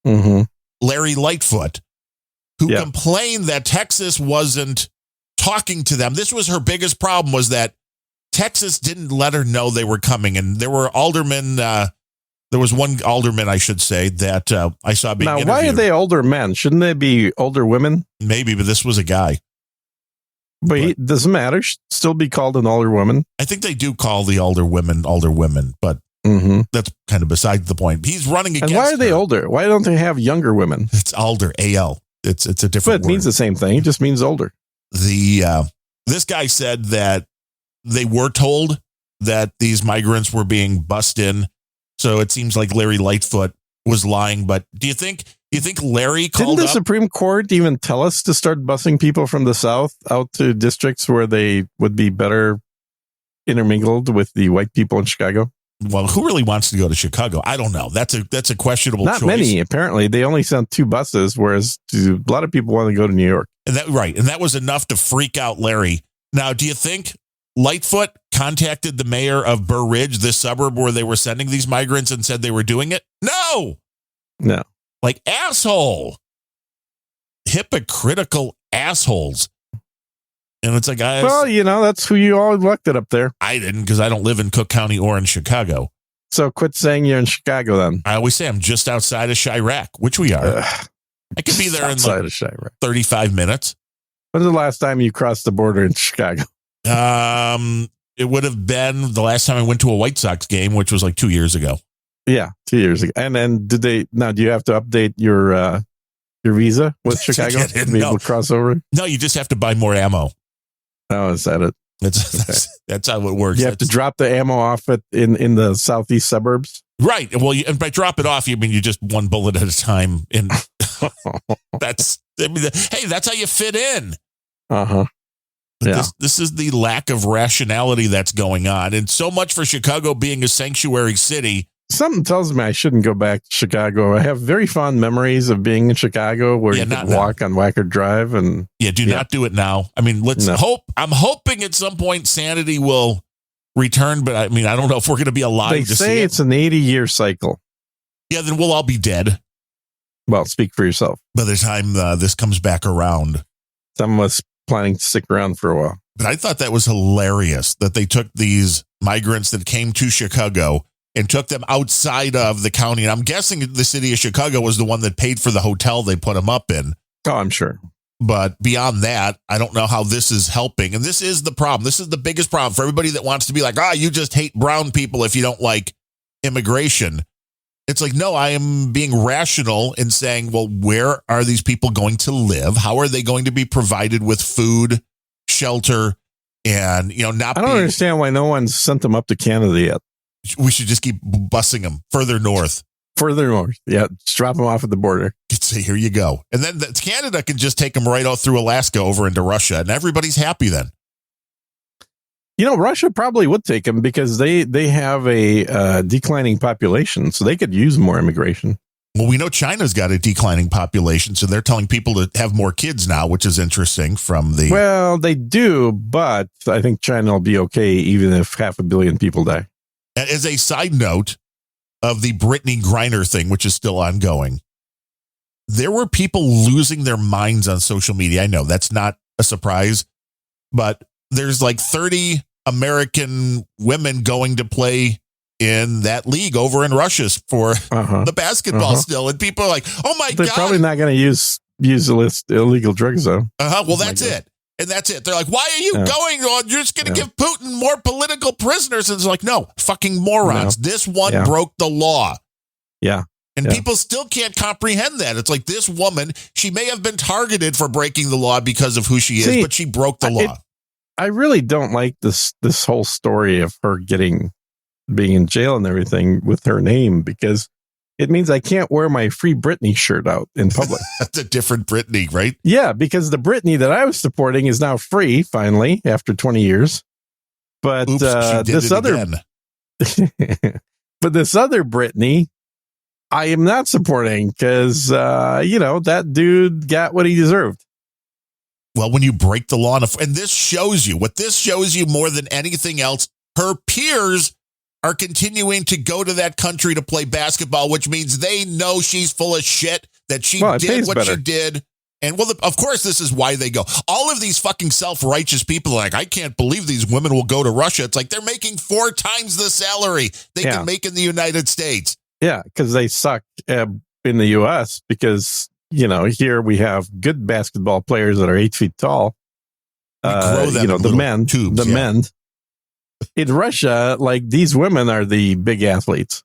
Mm-hmm. Larry Lightfoot, who Yeah. complained that Texas wasn't talking to them. This was her biggest problem, was that Texas didn't let her know they were coming. And there were aldermen, there was one alderman, I should say, that I saw being Now, interviewed. why are they older men? Shouldn't they be older women? Maybe, but this was a guy. But it doesn't matter. Should still be called an older woman. I think they do call the older women, but Mm-hmm. that's kind of beside the point. He's running against And why are they her. older? Why don't they have younger women? It's alder, AL. It's a But different it means word. the same thing. It just means older. This guy said that they were told that these migrants were being bussed in. So it seems like Larry Lightfoot was lying. But do you think Larry Didn't called the up? Supreme Court even tell us to start busing people from the South out to districts where they would be better intermingled with the white people in Chicago? Well, who really wants to go to Chicago? I don't know. That's a questionable Not choice. many, apparently. They only sent 2 buses, whereas a lot of people want to go to New York. And that was enough to freak out Larry. Now, do you think Lightfoot contacted the mayor of Burr Ridge, this suburb where they were sending these migrants, and said they were doing it? No. No. Like, asshole. Hypocritical assholes. And it's like, Well, that's who you all elected up there. I didn't, because I don't live in Cook County or in Chicago. So quit saying you're in Chicago then. I always say I'm just outside of Chirac, which we are. I could be there in outside like of Chirac. 35 minutes. When's the last time you crossed the border in Chicago? It would have been the last time I went to a White Sox game, which was like 2 years ago. Yeah, 2 years ago. And then do you have to update your visa with Chicago get in? to be No. able to cross over? No, you just have to buy more ammo. Oh, is that it? That's how it works. You have to drop the ammo off in the southeast suburbs. Right. Well, and by drop it off, you mean you just one bullet at a time. And hey, that's how you fit in. Uh-huh. But Yeah. this is the lack of rationality that's going on. And so much for Chicago being a sanctuary city. Something tells me I shouldn't go back to Chicago. I have very fond memories of being in Chicago where Yeah, you not could now. walk on Wacker Drive. And Yeah, do not do it now. I mean, let's No. hope. I'm hoping at some point sanity will return, but I mean, I don't know if we're going to be alive they to see say it. it's an 80-year cycle. Yeah, then we'll all be dead Well, speak for yourself. by the time this comes back around. Some of us planning to stick around for a while. But I thought that was hilarious that they took these migrants that came to Chicago and took them outside of the county. And I'm guessing the city of Chicago was the one that paid for the hotel they put them up in. Oh, I'm sure. But beyond that, I don't know how this is helping. And this is the problem. This is the biggest problem for everybody that wants to be like, you just hate brown people if you don't like immigration. It's like, no, I am being rational in saying, well, where are these people going to live? How are they going to be provided with food, shelter, and, not I don't understand why no one's sent them up to Canada yet. we should just keep busing them further north. Further north. Yeah, just drop them off at the border. You'd say, here you go. And then Canada can just take them right out through Alaska over into Russia, and everybody's happy then. Russia probably would take them because they have a declining population, so they could use more immigration. Well, we know China's got a declining population, so they're telling people to have more kids now, which is interesting from the... Well, they do, but I think China will be okay even if 500 million people die. As a side note of the Brittany Griner thing, which is still ongoing, there were people losing their minds on social media. I know that's not a surprise, but there's like 30 American women going to play in that league over in Russia for the basketball still. And people are like, oh my God. They're probably not going to use illegal drugs, though. Well, that's it. And that's it. They're like, why are you going on? You're just going to give Putin more political prisoners. And it's like, no, fucking morons. No. This one broke the law. Yeah. And people still can't comprehend that. It's like this woman, she may have been targeted for breaking the law because of who she is, but she broke the law. I really don't like this whole story of her being in jail and everything with her name, because it means I can't wear my Free Britney shirt out in public. That's a different Britney, right? Yeah, because the Britney that I was supporting is now free, finally, after 20 years. But this other Britney, I am not supporting because, that dude got what he deserved. Well, when you break the law, and this shows you more than anything else, her peers are continuing to go to that country to play basketball, which means they know she's full of shit, that she did what she did. And of course, this is why they go. All of these fucking self-righteous people are like, I can't believe these women will go to Russia. It's like they're making 4 times the salary they can make in the United States. Yeah, because they suck in the U.S. because, here we have good basketball players that are 8 feet tall. The men. In Russia, like, these women are the big athletes.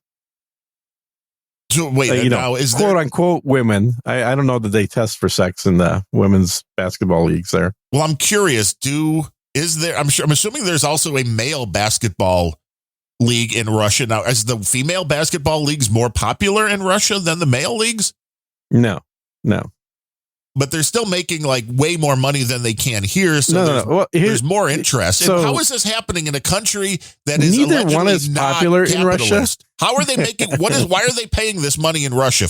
So wait, now is quote unquote women? I don't know that they test for sex in the women's basketball leagues there. Well, I'm curious. I'm assuming there's also a male basketball league in Russia now. Is the female basketball leagues more popular in Russia than the male leagues? No. But they're still making like way more money than they can here. So no. Well, there's more interest. So, and how is this happening in a country that is neither allegedly one is not popular in Russia? How are they making? Why are they paying this money in Russia?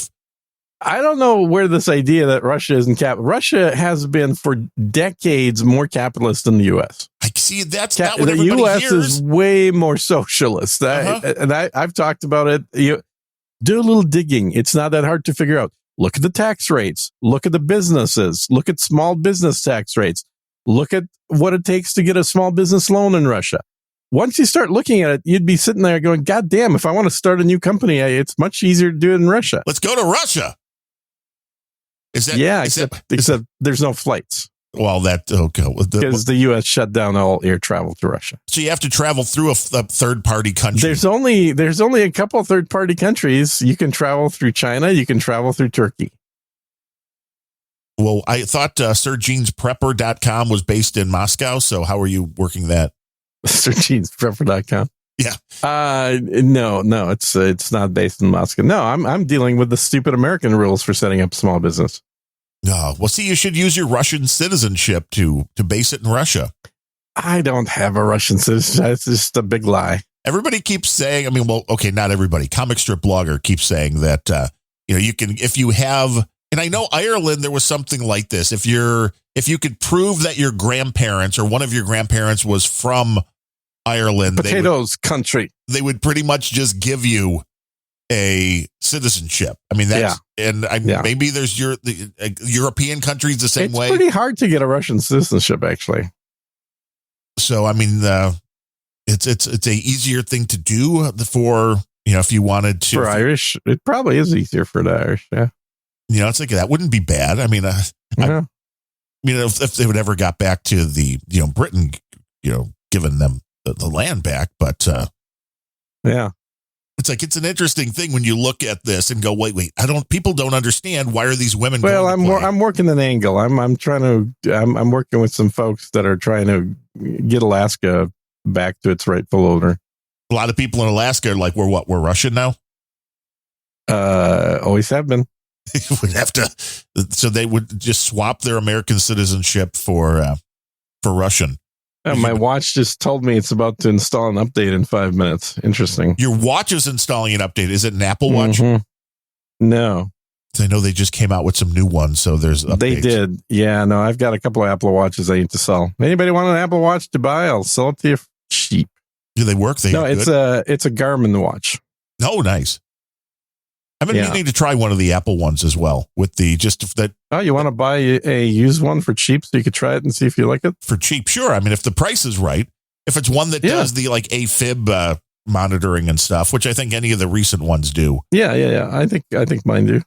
I don't know where this idea that Russia isn't Russia has been for decades more capitalist than the U.S. I see that's not what the everybody U.S. hears. is way more socialist. I've talked about it. Do a little digging. It's not that hard to figure out. Look at the tax rates. Look at the businesses. Look at small business tax rates. Look at what it takes to get a small business loan in Russia. Once you start looking at it, you'd be sitting there going, God damn, if I want to start a new company, it's much easier to do it in Russia. Let's go to Russia. Except there's no flights. Well, because the U.S. shut down all air travel to Russia. So you have to travel through a third-party country. There's only a couple third-party countries. You can travel through China. You can travel through Turkey. Well, I thought SirJeansPrepper.com was based in Moscow. So how are you working that? SirJeansPrepper.com. Yeah. No, it's not based in Moscow. No, I'm dealing with the stupid American rules for setting up small business. No. Well, see, you should use your Russian citizenship to base it in Russia. I don't have a Russian citizenship. It's just a big lie. Everybody keeps saying, not everybody. Comic strip blogger keeps saying that, you can, if you have, and I know Ireland, there was something like this. If you could prove that your grandparents or one of your grandparents was from Ireland, country, they would pretty much just give you a citizenship. I mean, maybe there's European countries the same way. It's pretty hard to get a Russian citizenship, actually. So, I mean, it's a easier thing to do for, if you wanted to. For Irish, it probably is easier for the Irish, yeah. It's like, that wouldn't be bad. I mean, if they would ever got back to the, Britain, giving them the land back, but yeah. It's like, it's an interesting thing when you look at this and go, wait, people don't understand. Why are these women? Well, I'm working an angle. I'm working with some folks that are trying to get Alaska back to its rightful owner. A lot of people in Alaska are like, we're Russian now. Always have been. They would have to, so they would just swap their American citizenship for Russian. My watch just told me it's about to install an update in 5 minutes. Interesting. Your watch is installing an update. Is it an Apple Watch? Mm-hmm. No. I know they just came out with some new ones, so there's updates. They did. Yeah, no, I've got a couple of Apple Watches I need to sell. Anybody want an Apple Watch to buy? I'll sell it to you cheap. Do they work? No, it's a Garmin watch. Oh, nice. I've been meaning to try one of the Apple ones as well with that. Oh, you want to buy a used one for cheap so you could try it and see if you like it? For cheap, sure. I mean, if the price is right, If it's one that does the like AFib monitoring and stuff, which I think any of the recent ones do. Yeah. I think mine do.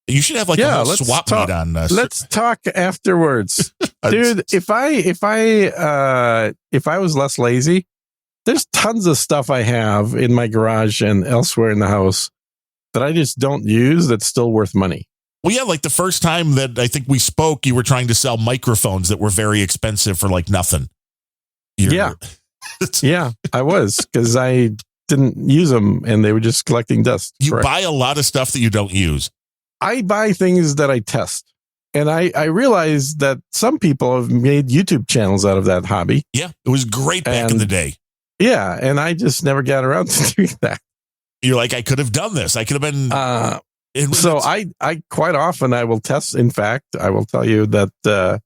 You should have like a whole swap meet on. Let's talk afterwards, dude. If I was less lazy, there's tons of stuff I have in my garage and elsewhere in the house that I just don't use. That's still worth money. Well, yeah, like the first time that I think we spoke, you were trying to sell microphones that were very expensive for like nothing. Yeah, I was, because I didn't use them and they were just collecting dust. You buy a lot of stuff that you don't use. I buy things that I test. And I realize that some people have made YouTube channels out of that hobby. Yeah, it was great back in the day. Yeah, and I just never got around to doing that. You're like, I could have done this. I could have been... So I quite often I will test. In fact, I will tell you that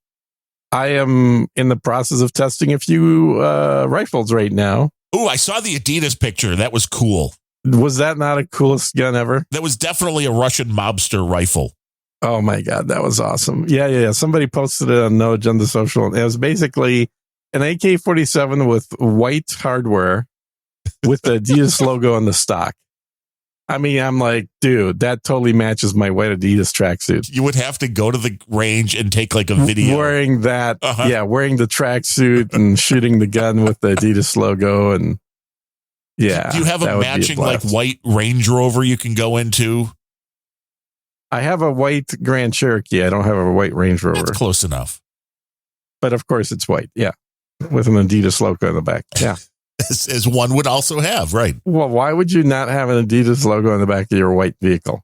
I am in the process of testing a few rifles right now. Oh, I saw the Adidas picture. That was cool. Was that not a coolest gun ever? That was definitely a Russian mobster rifle. Oh my God, that was awesome. Yeah. Somebody posted it on No Agenda Social. It was basically an AK-47 with white hardware with the Adidas logo on the stock. I mean, I'm like, dude, that totally matches my white Adidas tracksuit. You would have to go to the range and take like a video. Wearing that, wearing the tracksuit and shooting the gun with the Adidas logo. And yeah. Do you have a matching like white Range Rover you can go into? I have a white Grand Cherokee. I don't have a white Range Rover. That's close enough. But of course it's white. Yeah. With an Adidas logo in the back. Yeah. As one would also have, right? Well, why would you not have an Adidas logo on the back of your white vehicle?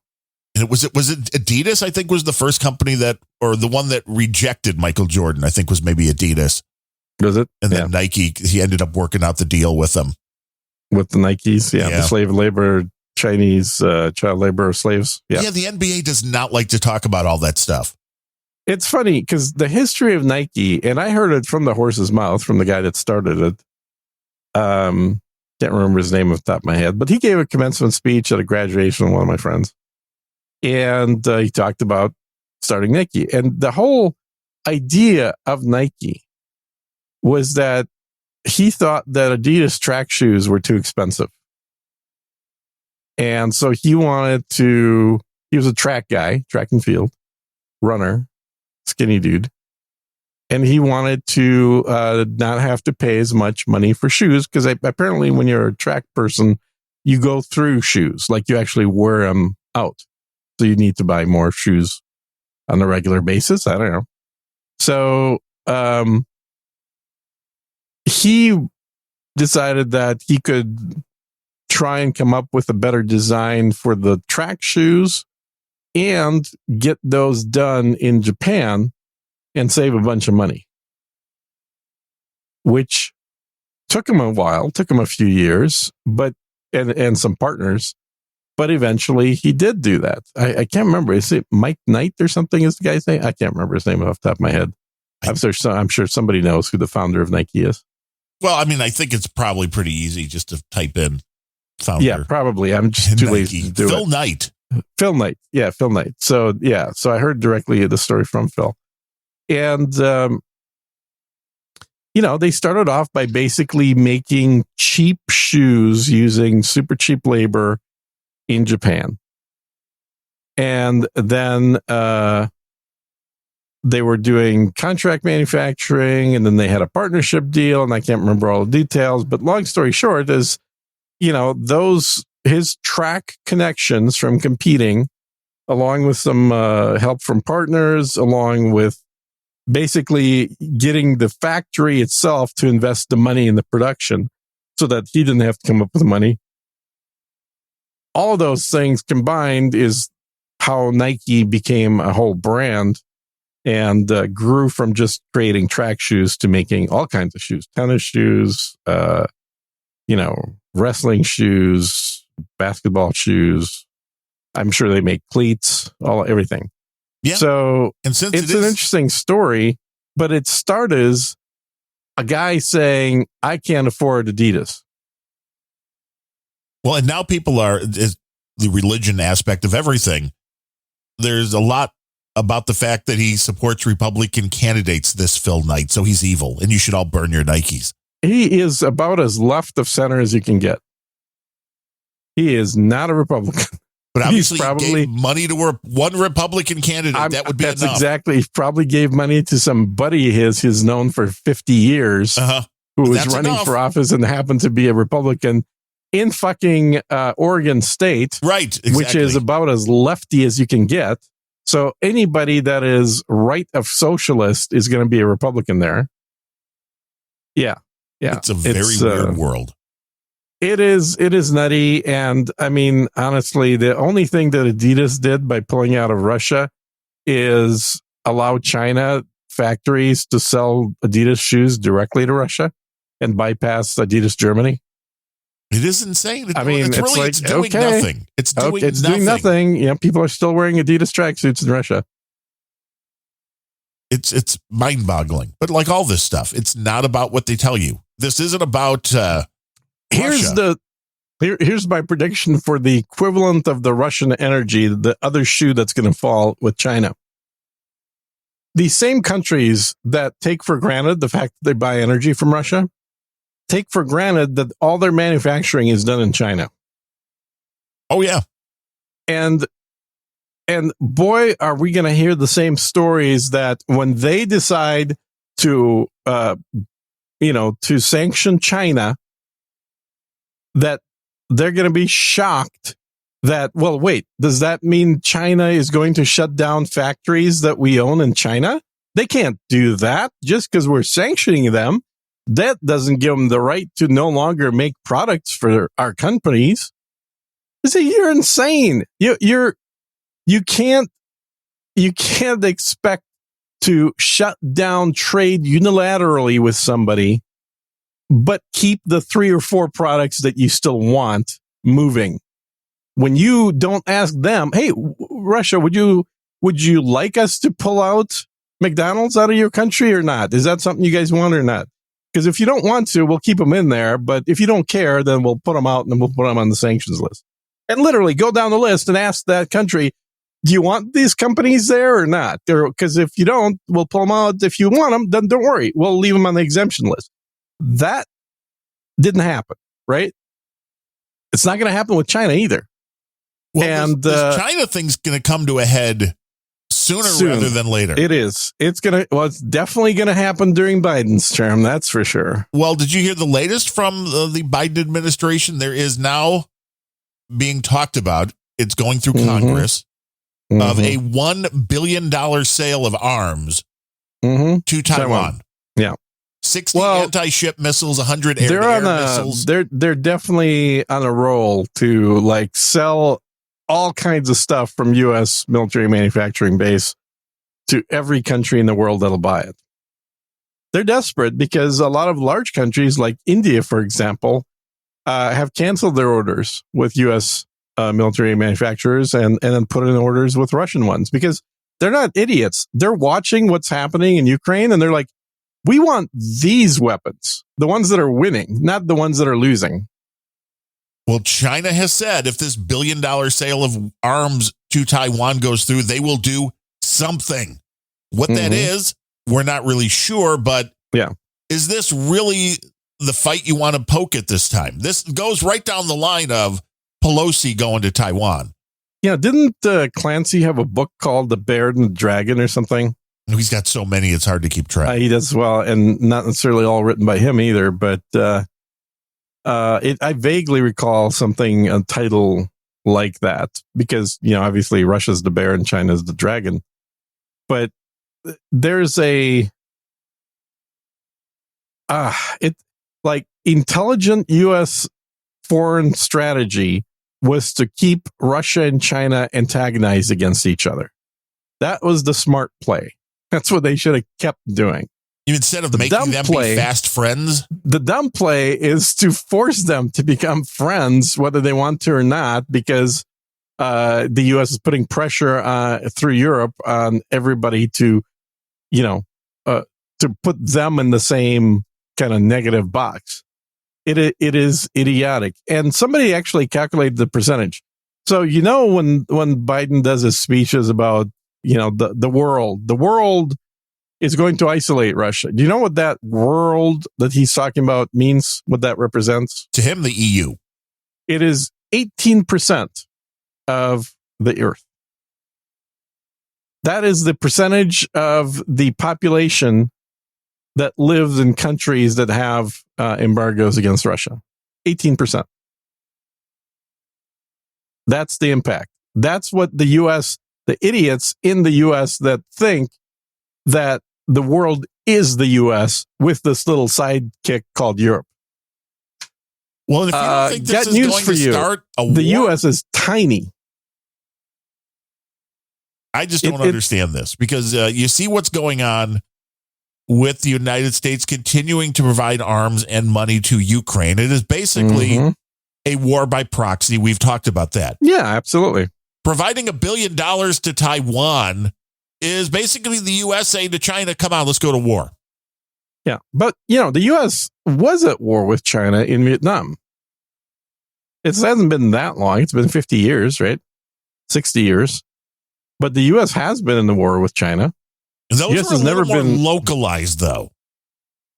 And was it Adidas? I think was the first company or the one that rejected Michael Jordan. I think was maybe Adidas. Was it? And then Nike. He ended up working out the deal with them. With the Nikes, the slave labor, Chinese child labor slaves. Yeah, the NBA does not like to talk about all that stuff. It's funny because the history of Nike, and I heard it from the horse's mouth from the guy that started it. Can't remember his name off the top of my head, but he gave a commencement speech at a graduation of one of my friends. And he talked about starting Nike. And the whole idea of Nike was that he thought that Adidas track shoes were too expensive. And so he was a track guy, track and field runner, skinny dude. And he wanted to not have to pay as much money for shoes because apparently when you're a track person, you go through shoes, like you actually wear them out. So you need to buy more shoes on a regular basis. I don't know. So he decided that he could try and come up with a better design for the track shoes and get those done in Japan and save a bunch of money, which took him a while, took him a few years, but and some partners, but eventually he did do that. I can't remember. Is it Mike Knight or something is the guy's name? I can't remember his name off the top of my head. I'm sure somebody knows who the founder of Nike is. Well, I mean, I think it's probably pretty easy just to type in founder. Yeah, probably. I'm just too lazy to do Phil Knight. Phil Knight. Yeah, Phil Knight. So I heard directly the story from Phil. And, they started off by basically making cheap shoes using super cheap labor in Japan. And then they were doing contract manufacturing, and then they had a partnership deal, and I can't remember all the details. But long story short is, his track connections from competing, along with some help from partners, along with basically getting the factory itself to invest the money in the production so that he didn't have to come up with the money. All of those things combined is how Nike became a whole brand and grew from just creating track shoes to making all kinds of shoes, tennis shoes, wrestling shoes, basketball shoes. I'm sure they make cleats, everything. Yeah. So and since it's an interesting story, but it started as a guy saying, I can't afford Adidas. Well, and now people is the religion aspect of everything. There's a lot about the fact that he supports Republican candidates, this Phil Knight. So he's evil and you should all burn your Nikes. he is about as left of center as you can get. He is not a Republican. But obviously, He's probably he gave money to one Republican candidate. That would be that's enough. Exactly. He probably gave money to some buddy of his who's known for 50 years who was running for office and happened to be a Republican in fucking Oregon State. Right. Exactly. Which is about as lefty as you can get. So anybody that is right of socialist is going to be a Republican there. Yeah. Yeah. It's a very weird world. It is nutty. And I mean, honestly, the only thing that Adidas did by pulling out of Russia is allow China factories to sell Adidas shoes directly to Russia and bypass Adidas Germany. It is insane. I mean, it's doing nothing. It's doing nothing. You know, people are still wearing Adidas tracksuits in Russia. It's mind-boggling. But like all this stuff, it's not about what they tell you. This isn't about Here's my prediction for the equivalent of the Russian energy, the other shoe that's going to fall with China. These same countries that take for granted the fact that they buy energy from Russia take for granted that all their manufacturing is done in China. Oh, yeah. And boy, are we going to hear the same stories that when they decide to, to sanction China, that they're going to be shocked that, well, wait, does that mean China is going to shut down factories that we own in China? They can't do that just because we're sanctioning them. That doesn't give them the right to no longer make products for our companies. You're insane. You can't expect to shut down trade unilaterally with somebody, but keep the 3 or 4 products that you still want moving. When you don't ask them, hey, Russia, would you like us to pull out McDonald's out of your country or not? Is that something you guys want or not? Because if you don't want to, we'll keep them in there. But if you don't care, then we'll put them out and then we'll put them on the sanctions list. And literally go down the list and ask that country, do you want these companies there or not? Because if you don't, we'll pull them out. If you want them, then don't worry. We'll leave them on the exemption list. That didn't happen, right? It's not going to happen with China either. Well, and this China thing's going to come to a head sooner rather than later. It is. It's definitely going to happen during Biden's term. That's for sure. Well, did you hear the latest from the Biden administration? There is now being talked about. It's going through Congress of a $1 billion sale of arms to Taiwan. Yeah. 60 anti-ship missiles, 100 air-to-air missiles. They're definitely on a roll to sell all kinds of stuff from U.S. military manufacturing base to every country in the world that'll buy it. They're desperate because a lot of large countries like India, for example, have canceled their orders with U.S. Military manufacturers and then put in orders with Russian ones because they're not idiots. They're watching what's happening in Ukraine and they're like, we want these weapons, the ones that are winning, not the ones that are losing. Well, China has said if this $1 billion sale of arms to Taiwan goes through, they will do something. What that is, we're not really sure, but is this really the fight you want to poke at this time? This goes right down the line of Pelosi going to Taiwan. Yeah, didn't Clancy have a book called The Bear and the Dragon or something? He's got so many, it's hard to keep track. He does well, and not necessarily all written by him either, but I vaguely recall something, a title like that, because, obviously Russia's the bear and China's the dragon. But there's intelligent U.S. foreign strategy was to keep Russia and China antagonized against each other. That was the smart play. That's what they should have kept doing. Instead of making them be fast friends? The dumb play is to force them to become friends, whether they want to or not, because the U.S. is putting pressure through Europe on everybody to put them in the same kind of negative box. It is idiotic. And somebody actually calculated the percentage. So, when Biden does his speeches about, the world is going to isolate Russia. Do you know what that world that he's talking about means, what that represents? To him, the EU. It is 18% of the earth. That is the percentage of the population that lives in countries that have embargoes against Russia. 18%. That's the impact. That's what the U.S., the idiots in the U.S. that think that the world is the U.S. with this little sidekick called Europe. Well, if you don't think this is news going for to you. start a war, The U.S. is tiny. I just don't understand this because you see what's going on with the United States continuing to provide arms and money to Ukraine. It is basically a war by proxy. We've talked about that. Yeah, absolutely. Providing $1 billion to Taiwan is basically the U.S. saying to China, come on, let's go to war. Yeah, but, the U.S. was at war with China in Vietnam. It hasn't been that long. It's been 50 years, right? 60 years. But the U.S. has been in the war with China. Those US were has never more been localized, though.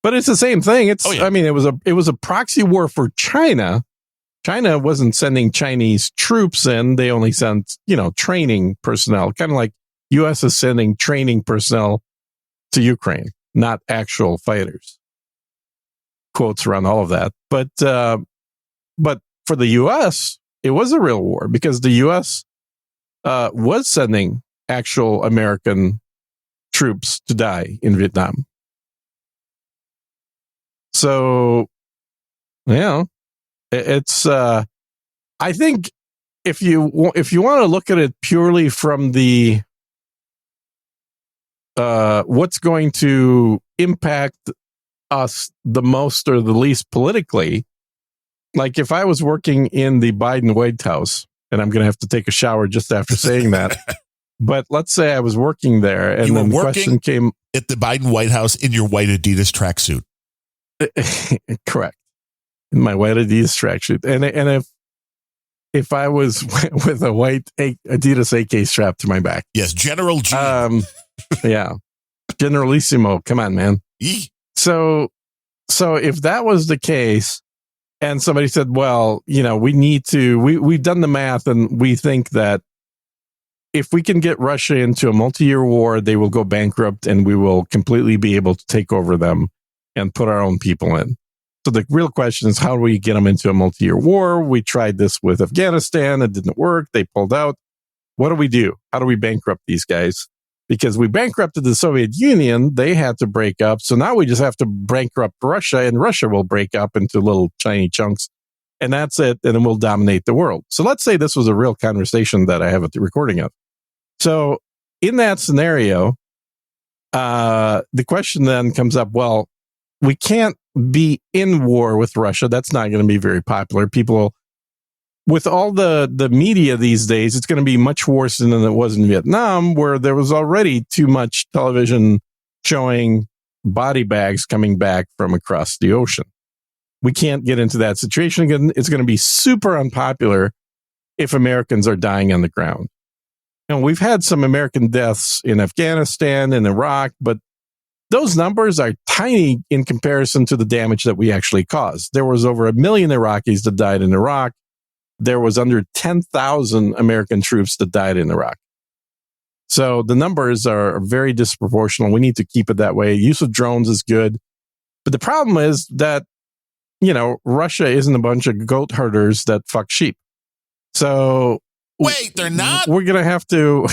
But it's the same thing. yeah. I mean, it was a proxy war for China. China wasn't sending Chinese troops in. They only sent, training personnel, kind of like U.S. is sending training personnel to Ukraine, not actual fighters. Quotes around all of that. But for the U.S., it was a real war because the U.S. Was sending actual American troops to die in Vietnam. So, it's. I think if you want to look at it purely from the what's going to impact us the most or the least politically, like if I was working in the Biden White House, and I'm going to have to take a shower just after saying that. But let's say I was working there, and then the question came at the Biden White House in your white Adidas tracksuit. Correct, in my white Adidas tracksuit, and if I was with a white Adidas AK strapped to my back, yes, General G, yeah, Generalissimo. Come on, man. So if that was the case. And somebody said, well, we've done the math and we think that if we can get Russia into a multi-year war, they will go bankrupt and we will completely be able to take over them and put our own people in. So the real question is, how do we get them into a multi-year war? We tried this with Afghanistan. It didn't work. They pulled out. What do we do? How do we bankrupt these guys? Because we bankrupted the Soviet Union, they had to break up. So now we just have to bankrupt Russia, and Russia will break up into little tiny chunks. And that's it. And then we'll dominate the world. So let's say this was a real conversation that I have at the recording of. So in that scenario, the question then comes up, well, we can't be in war with Russia. That's not going to be very popular. People, with all the media these days, it's going to be much worse than it was in Vietnam, where there was already too much television showing body bags coming back from across the ocean. We can't get into that situation again. It's going to be super unpopular if Americans are dying on the ground. We've had some American deaths in Afghanistan and Iraq, but those numbers are tiny in comparison to the damage that we actually caused. There was over 1 million Iraqis that died in Iraq. There was under 10,000 American troops that died in Iraq. So the numbers are very disproportional. We need to keep it that way. Use of drones is good. But the problem is that, Russia isn't a bunch of goat herders that fuck sheep. So wait, they're not? We're going to have to.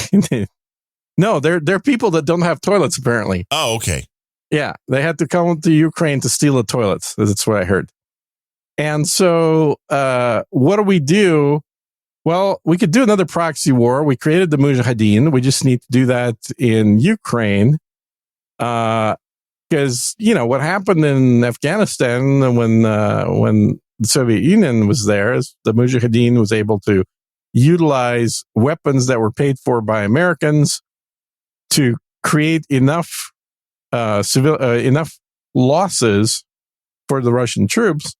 No, they're people that don't have toilets, apparently. Oh, okay. Yeah, they had to come to Ukraine to steal the toilets. That's what I heard. And so what do we do? Well, we could do another proxy war. We created the Mujahideen. We just need to do that in Ukraine. Because, what happened in Afghanistan when the Soviet Union was there is the Mujahideen was able to utilize weapons that were paid for by Americans to create enough enough losses for the Russian troops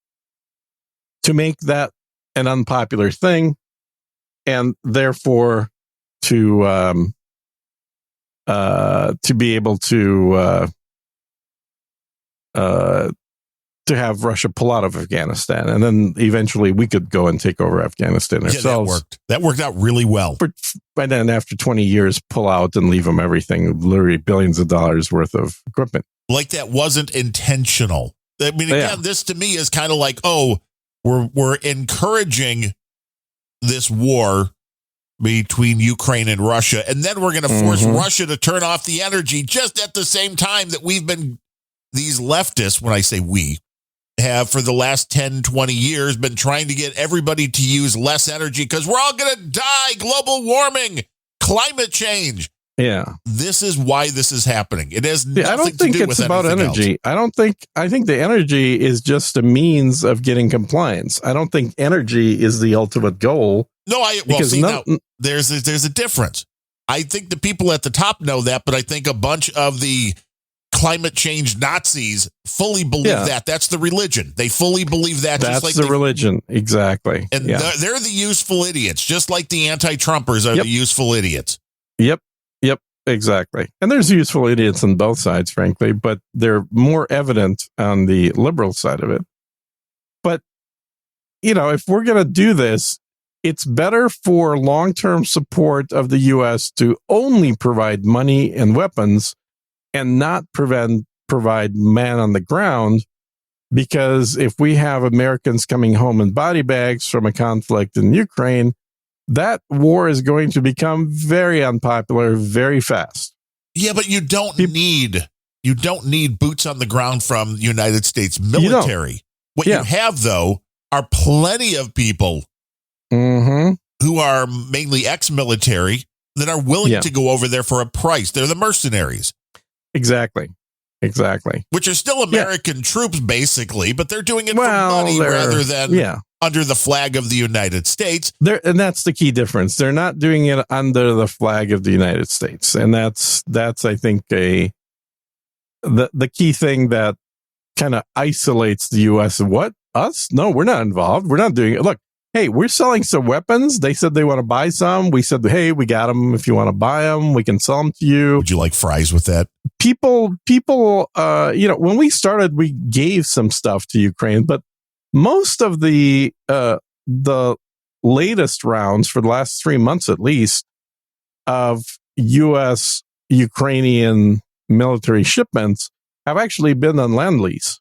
to make that an unpopular thing, and therefore to to be able to have Russia pull out of Afghanistan, and then eventually we could go and take over Afghanistan ourselves. That worked out really well. And then after 20 years, pull out and leave them everything, literally billions of dollars worth of equipment. Like that wasn't intentional. I mean, again, this to me is kind of like, we're encouraging this war between Ukraine and Russia, and then we're going to force Russia to turn off the energy just at the same time that these leftists, when I say we, have for the last 10, 20 years been trying to get everybody to use less energy because we're all going to die. Global warming, climate change. Yeah. This is why this is happening. It has nothing I don't think to do it's with about energy. Else. I think the energy is just a means of getting compliance. I don't think energy is the ultimate goal. No, now, there's a difference. I think the people at the top know that, but I think a bunch of the climate change Nazis fully believe that. That's the religion. They fully believe that. That's just like the religion. Exactly. And they're the useful idiots, just like the anti-Trumpers are the useful idiots. Yep. Exactly. And there's useful idiots on both sides, frankly, but they're more evident on the liberal side of it. But, if we're going to do this, it's better for long-term support of the U.S. to only provide money and weapons and not provide man on the ground, because if we have Americans coming home in body bags from a conflict in Ukraine, that war is going to become very unpopular very fast. Yeah, but you don't need boots on the ground from the United States military. What you have, though, are plenty of people who are mainly ex-military that are willing to go over there for a price. They're the mercenaries. Exactly. Which are still American troops, basically, but they're doing it for money rather than under the flag of the United States. And that's the key difference. They're not doing it under the flag of the United States. And that's I think, the key thing that kind of isolates the U.S. What? Us? No, we're not involved. We're not doing it. Look, hey, we're selling some weapons. They said they want to buy some. We said, hey, we got them. If you want to buy them, we can sell them to you. Would you like fries with that? People, when we started, we gave some stuff to Ukraine, but most of the latest rounds for the last 3 months, at least, of U.S. Ukrainian military shipments have actually been on land lease,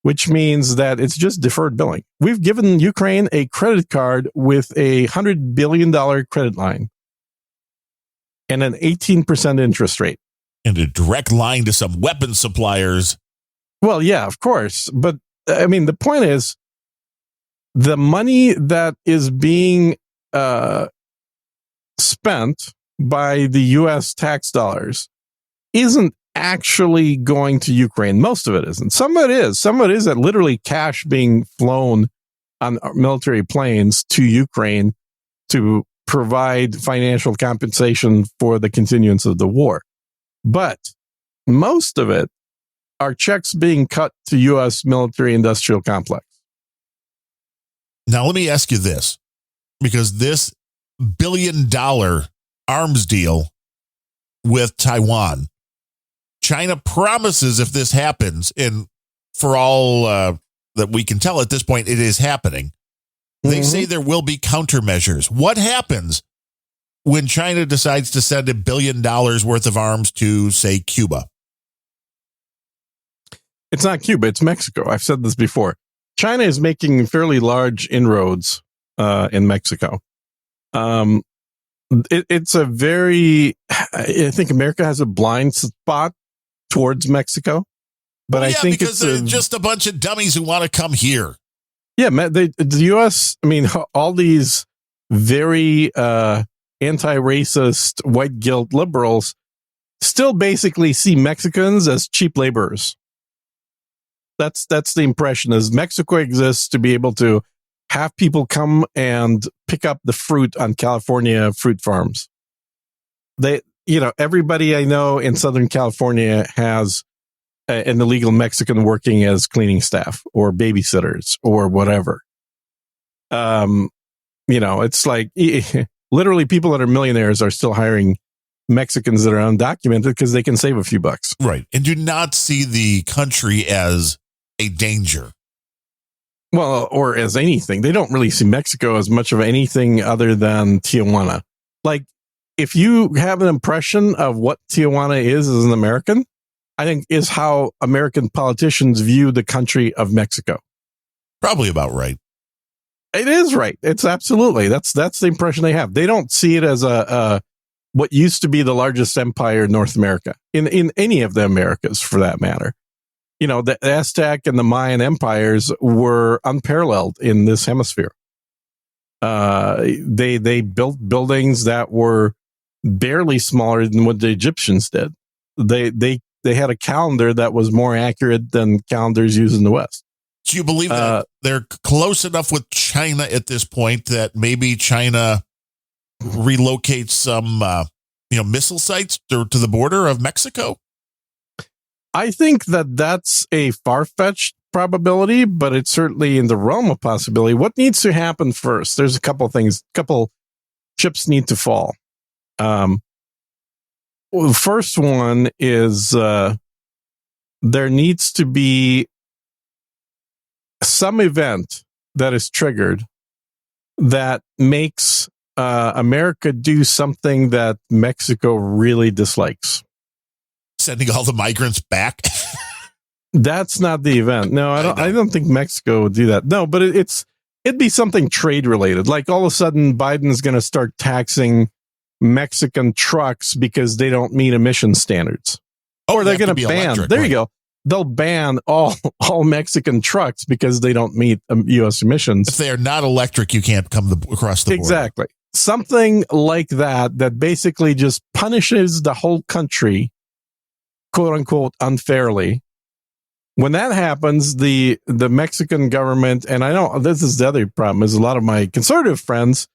which means that it's just deferred billing. We've given Ukraine a credit card with a $100 billion credit line and an 18% interest rate. And a direct line to some weapons suppliers. Well, yeah, of course. But, I mean, the point is, the money that is being spent by the U.S. tax dollars isn't actually going to Ukraine. Most of it isn't. Some of it is. Some of it is that literally cash being flown on military planes to Ukraine to provide financial compensation for the continuance of the war. But most of it are checks being cut to U.S. military industrial complex. Now, let me ask you this, because this $1 billion arms deal with Taiwan, China promises if this happens, and for all that we can tell at this point, it is happening. They say there will be countermeasures. What happens when China decides to send $1 billion worth of arms to, say, Cuba? It's not Cuba, it's Mexico. I've said this before. China is making fairly large inroads in Mexico. It's a very, I think America has a blind spot towards Mexico, but I think because they're just a bunch of dummies who want to come here. Yeah, the U.S., I mean, all these very anti-racist white guilt liberals still basically see Mexicans as cheap laborers. That's the impression, is Mexico exists to be able to have people come and pick up the fruit on California fruit farms. Everybody I know in Southern California has an illegal Mexican working as cleaning staff or babysitters or whatever. It's like literally people that are millionaires are still hiring Mexicans that are undocumented because they can save a few bucks. Right. And do not see the country as a danger. Well, or as anything. They don't really see Mexico as much of anything other than Tijuana. Like, if you have an impression of what Tijuana is as an American, I think is how American politicians view the country of Mexico. Probably about right. It is right. It's absolutely. That's the impression they have. They don't see it as a what used to be the largest empire in North America, in any of the Americas for that matter. You know, the Aztec and the Mayan empires were unparalleled in this hemisphere. They built buildings that were barely smaller than what the Egyptians did. They had a calendar that was more accurate than calendars used in the West. So you believe that they're close enough with China at this point that maybe China relocates some, missile sites to the border of Mexico? I think that that's a far-fetched probability, but it's certainly in the realm of possibility. What needs to happen first? There's a couple chips need to fall. Well, the first one is there needs to be some event that is triggered that makes America do something that Mexico really dislikes. Sending all the migrants back. That's not the event. No, I don't think Mexico would do that. No, but it'd be something trade related. Like all of a sudden Biden's going to start taxing Mexican trucks because they don't meet emission standards. Or they're going to ban. Electric, there right. you go. They'll ban all Mexican trucks because they don't meet U.S. emissions. If they are not electric, you can't come across the border. Exactly. Something like that basically just punishes the whole country, quote unquote, unfairly. When that happens, the Mexican government, and I know this is the other problem, is a lot of my conservative friends.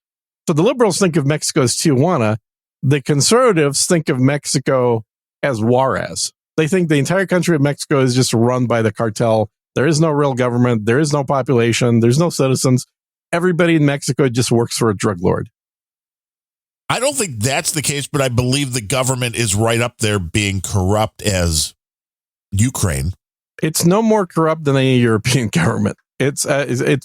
So the liberals think of Mexico as Tijuana. The conservatives think of Mexico as Juarez. They think the entire country of Mexico is just run by the cartel. There is no real government. There is no population. There's no citizens. Everybody in Mexico just works for a drug lord. I don't think that's the case, but I believe the government is right up there being corrupt as Ukraine. It's no more corrupt than any European government. It's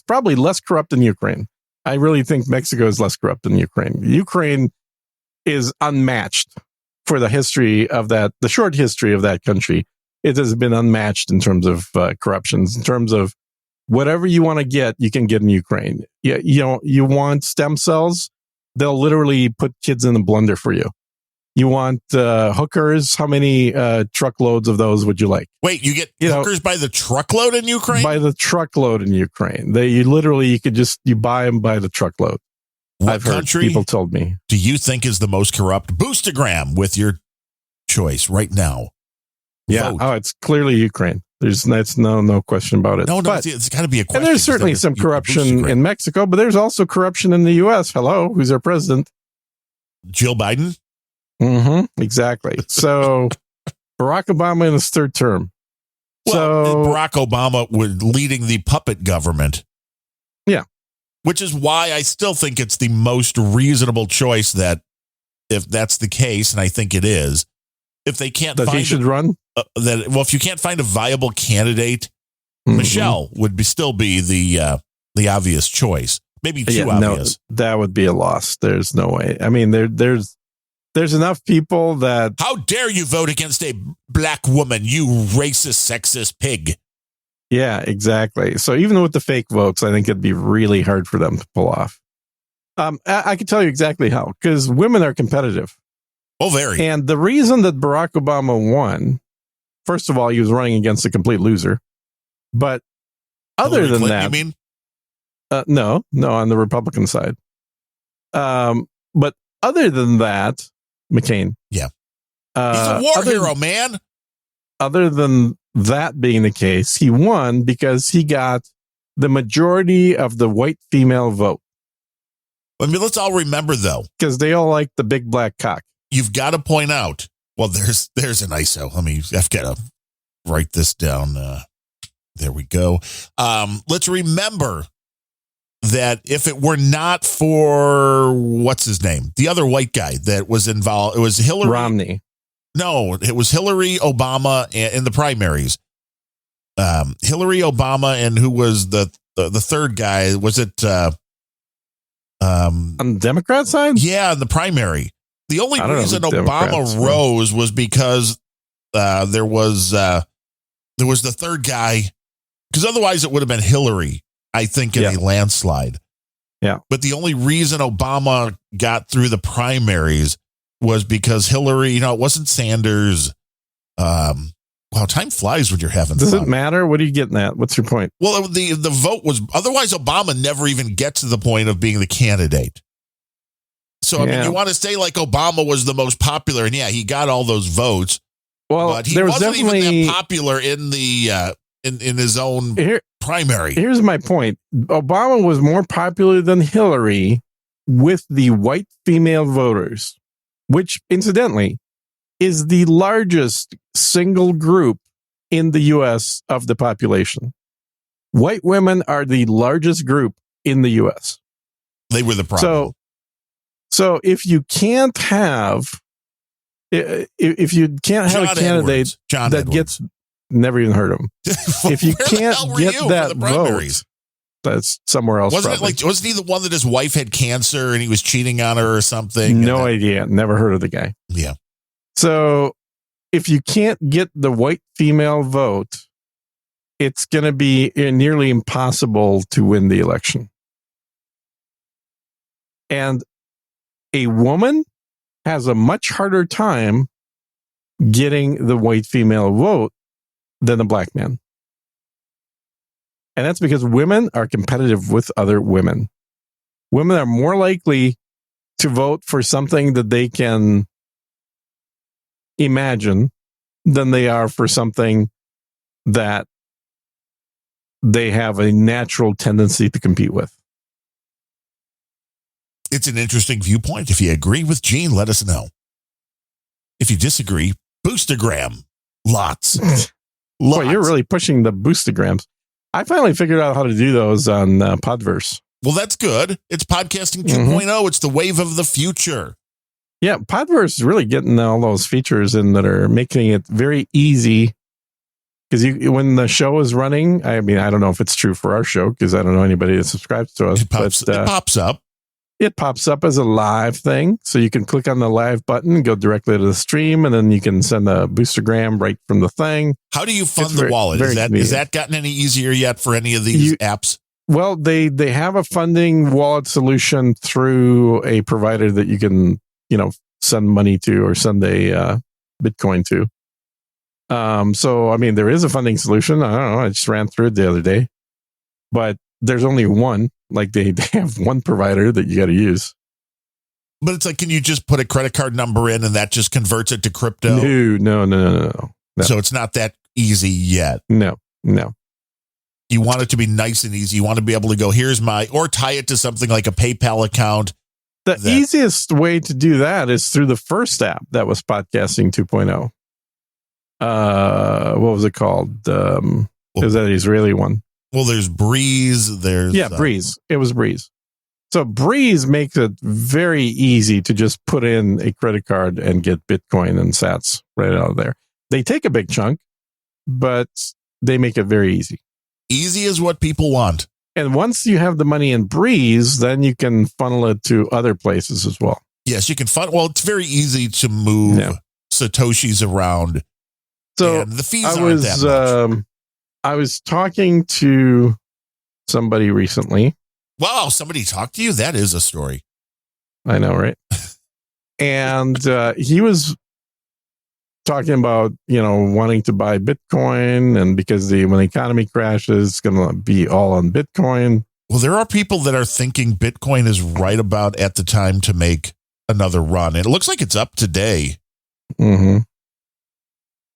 probably less corrupt than Ukraine. I really think Mexico is less corrupt than Ukraine. Ukraine is unmatched for the history of the short history of that country. It has been unmatched in terms of corruptions, in terms of whatever you want to get, you can get in Ukraine. You want stem cells, they'll literally put kids in the blender for you. You want hookers, how many truckloads of those would you like? Wait, you get hookers by the truckload in Ukraine? By the truckload in Ukraine. You buy them by the truckload. What I've heard country people told me. Do you think is the most corrupt? Boostagram with your choice right now. Yeah. Vote. Oh, it's clearly Ukraine. That's no question about it. No, but, it's got to be a question. And there's certainly some corruption in Mexico, but there's also corruption in the U.S. Hello, who's our president? Jill Biden? Mm-hmm. Exactly. So Barack Obama in his third term. Well, Barack Obama was leading the puppet government. Yeah. Which is why I still think it's the most reasonable choice that if that's the case, and I think it is, if they can't that find he should run, if you can't find a viable candidate, Michelle would still be the obvious choice. Maybe too obvious. No, that would be a loss. There's no way. I mean, there's enough people that. How dare you vote against a black woman, you racist, sexist pig? Yeah, exactly. So even with the fake votes, I think it'd be really hard for them to pull off. I can tell you exactly how, because women are competitive. Oh, very. And the reason that Barack Obama won, first of all, he was running against a complete loser. But other Hillary than Clinton, that, you mean? No, on the Republican side. But other than that, McCain. Yeah. He's a war hero, man. Other than that being the case, he won because he got the majority of the white female vote. I mean, let's all remember, though. Because they all like the big black cock. You've got to point out, well, there's an ISO. I've got to write this down. There we go. Let's remember that if it were not for what's his name, the other white guy that was involved, it was Hillary Romney. No, it was Hillary, Obama in the primaries. Hillary, Obama, and who was the third guy? Was it On the Democrat side? yeah, in the primary. The only reason Obama rose was because there was the third guy, because otherwise it would have been Hillary, I think, in a landslide. Yeah. But the only reason Obama got through the primaries was because Hillary, it wasn't Sanders. Wow, time flies when you're having Does fun. it matter? What are you getting at? What's your point? Well, the vote was, otherwise Obama never even gets to the point of being the candidate. So, I mean, you want to say like Obama was the most popular, and he got all those votes. Well, but he wasn't even that popular in the in his own primary. Here's my point. Obama was more popular than Hillary with the white female voters, which incidentally is the largest single group in the U.S. of the population. White women are the largest group in the U.S. They were the problem. So if you can't have a candidate that gets, never even heard of him. If you can't get that vote, that's somewhere else. Wasn't he the one that his wife had cancer and he was cheating on her or something? No idea. Never heard of the guy. Yeah. So if you can't get the white female vote, it's going to be nearly impossible to win the election. And a woman has a much harder time getting the white female vote than a black man. And that's because women are competitive with other women. Women are more likely to vote for something that they can imagine than they are for something that they have a natural tendency to compete with. It's an interesting viewpoint. If you agree with Gene, let us know. If you disagree, Boostergram. Lots. Boy, you're really pushing the Boostergrams. I finally figured out how to do those on Podverse. Well, that's good. It's podcasting 2.0. It's the wave of the future. Yeah, Podverse is really getting all those features in that are making it very easy. Because when the show is running, I mean, I don't know if it's true for our show because I don't know anybody that subscribes to us. It pops up. It pops up as a live thing. So you can click on the live button, go directly to the stream, and then you can send a Boostergram right from the thing. How do you fund the wallet? Is that gotten any easier yet for any of these apps? Well, they have a funding wallet solution through a provider that you can, send money to or send a Bitcoin to. So, I mean, there is a funding solution. I don't know. I just ran through it the other day. But there's only one. Like they have one provider that you got to use. But it's like, can you just put a credit card number in and that just converts it to crypto? No. So it's not that easy yet. No. You want it to be nice and easy. You want to be able to go, or tie it to something like a PayPal account. The easiest way to do that is through the first app that was Podcasting 2.0. What was it called? Is that an Israeli one? Well, there's Breeze. Breeze. It was Breeze. So Breeze makes it very easy to just put in a credit card and get Bitcoin and Sats right out of there. They take a big chunk, but they make it very easy. Easy is what people want. And once you have the money in Breeze, then you can funnel it to other places as well. Yes, you can well, it's very easy to move Satoshis around. So and the fees aren't that much. I was talking to somebody recently. Wow, somebody talked to you? That is a story. I know, right? And he was talking about, wanting to buy Bitcoin, and because when the economy crashes, it's going to be all on Bitcoin. Well, there are people that are thinking Bitcoin is right about at the time to make another run. And it looks like it's up today. Mm-hmm.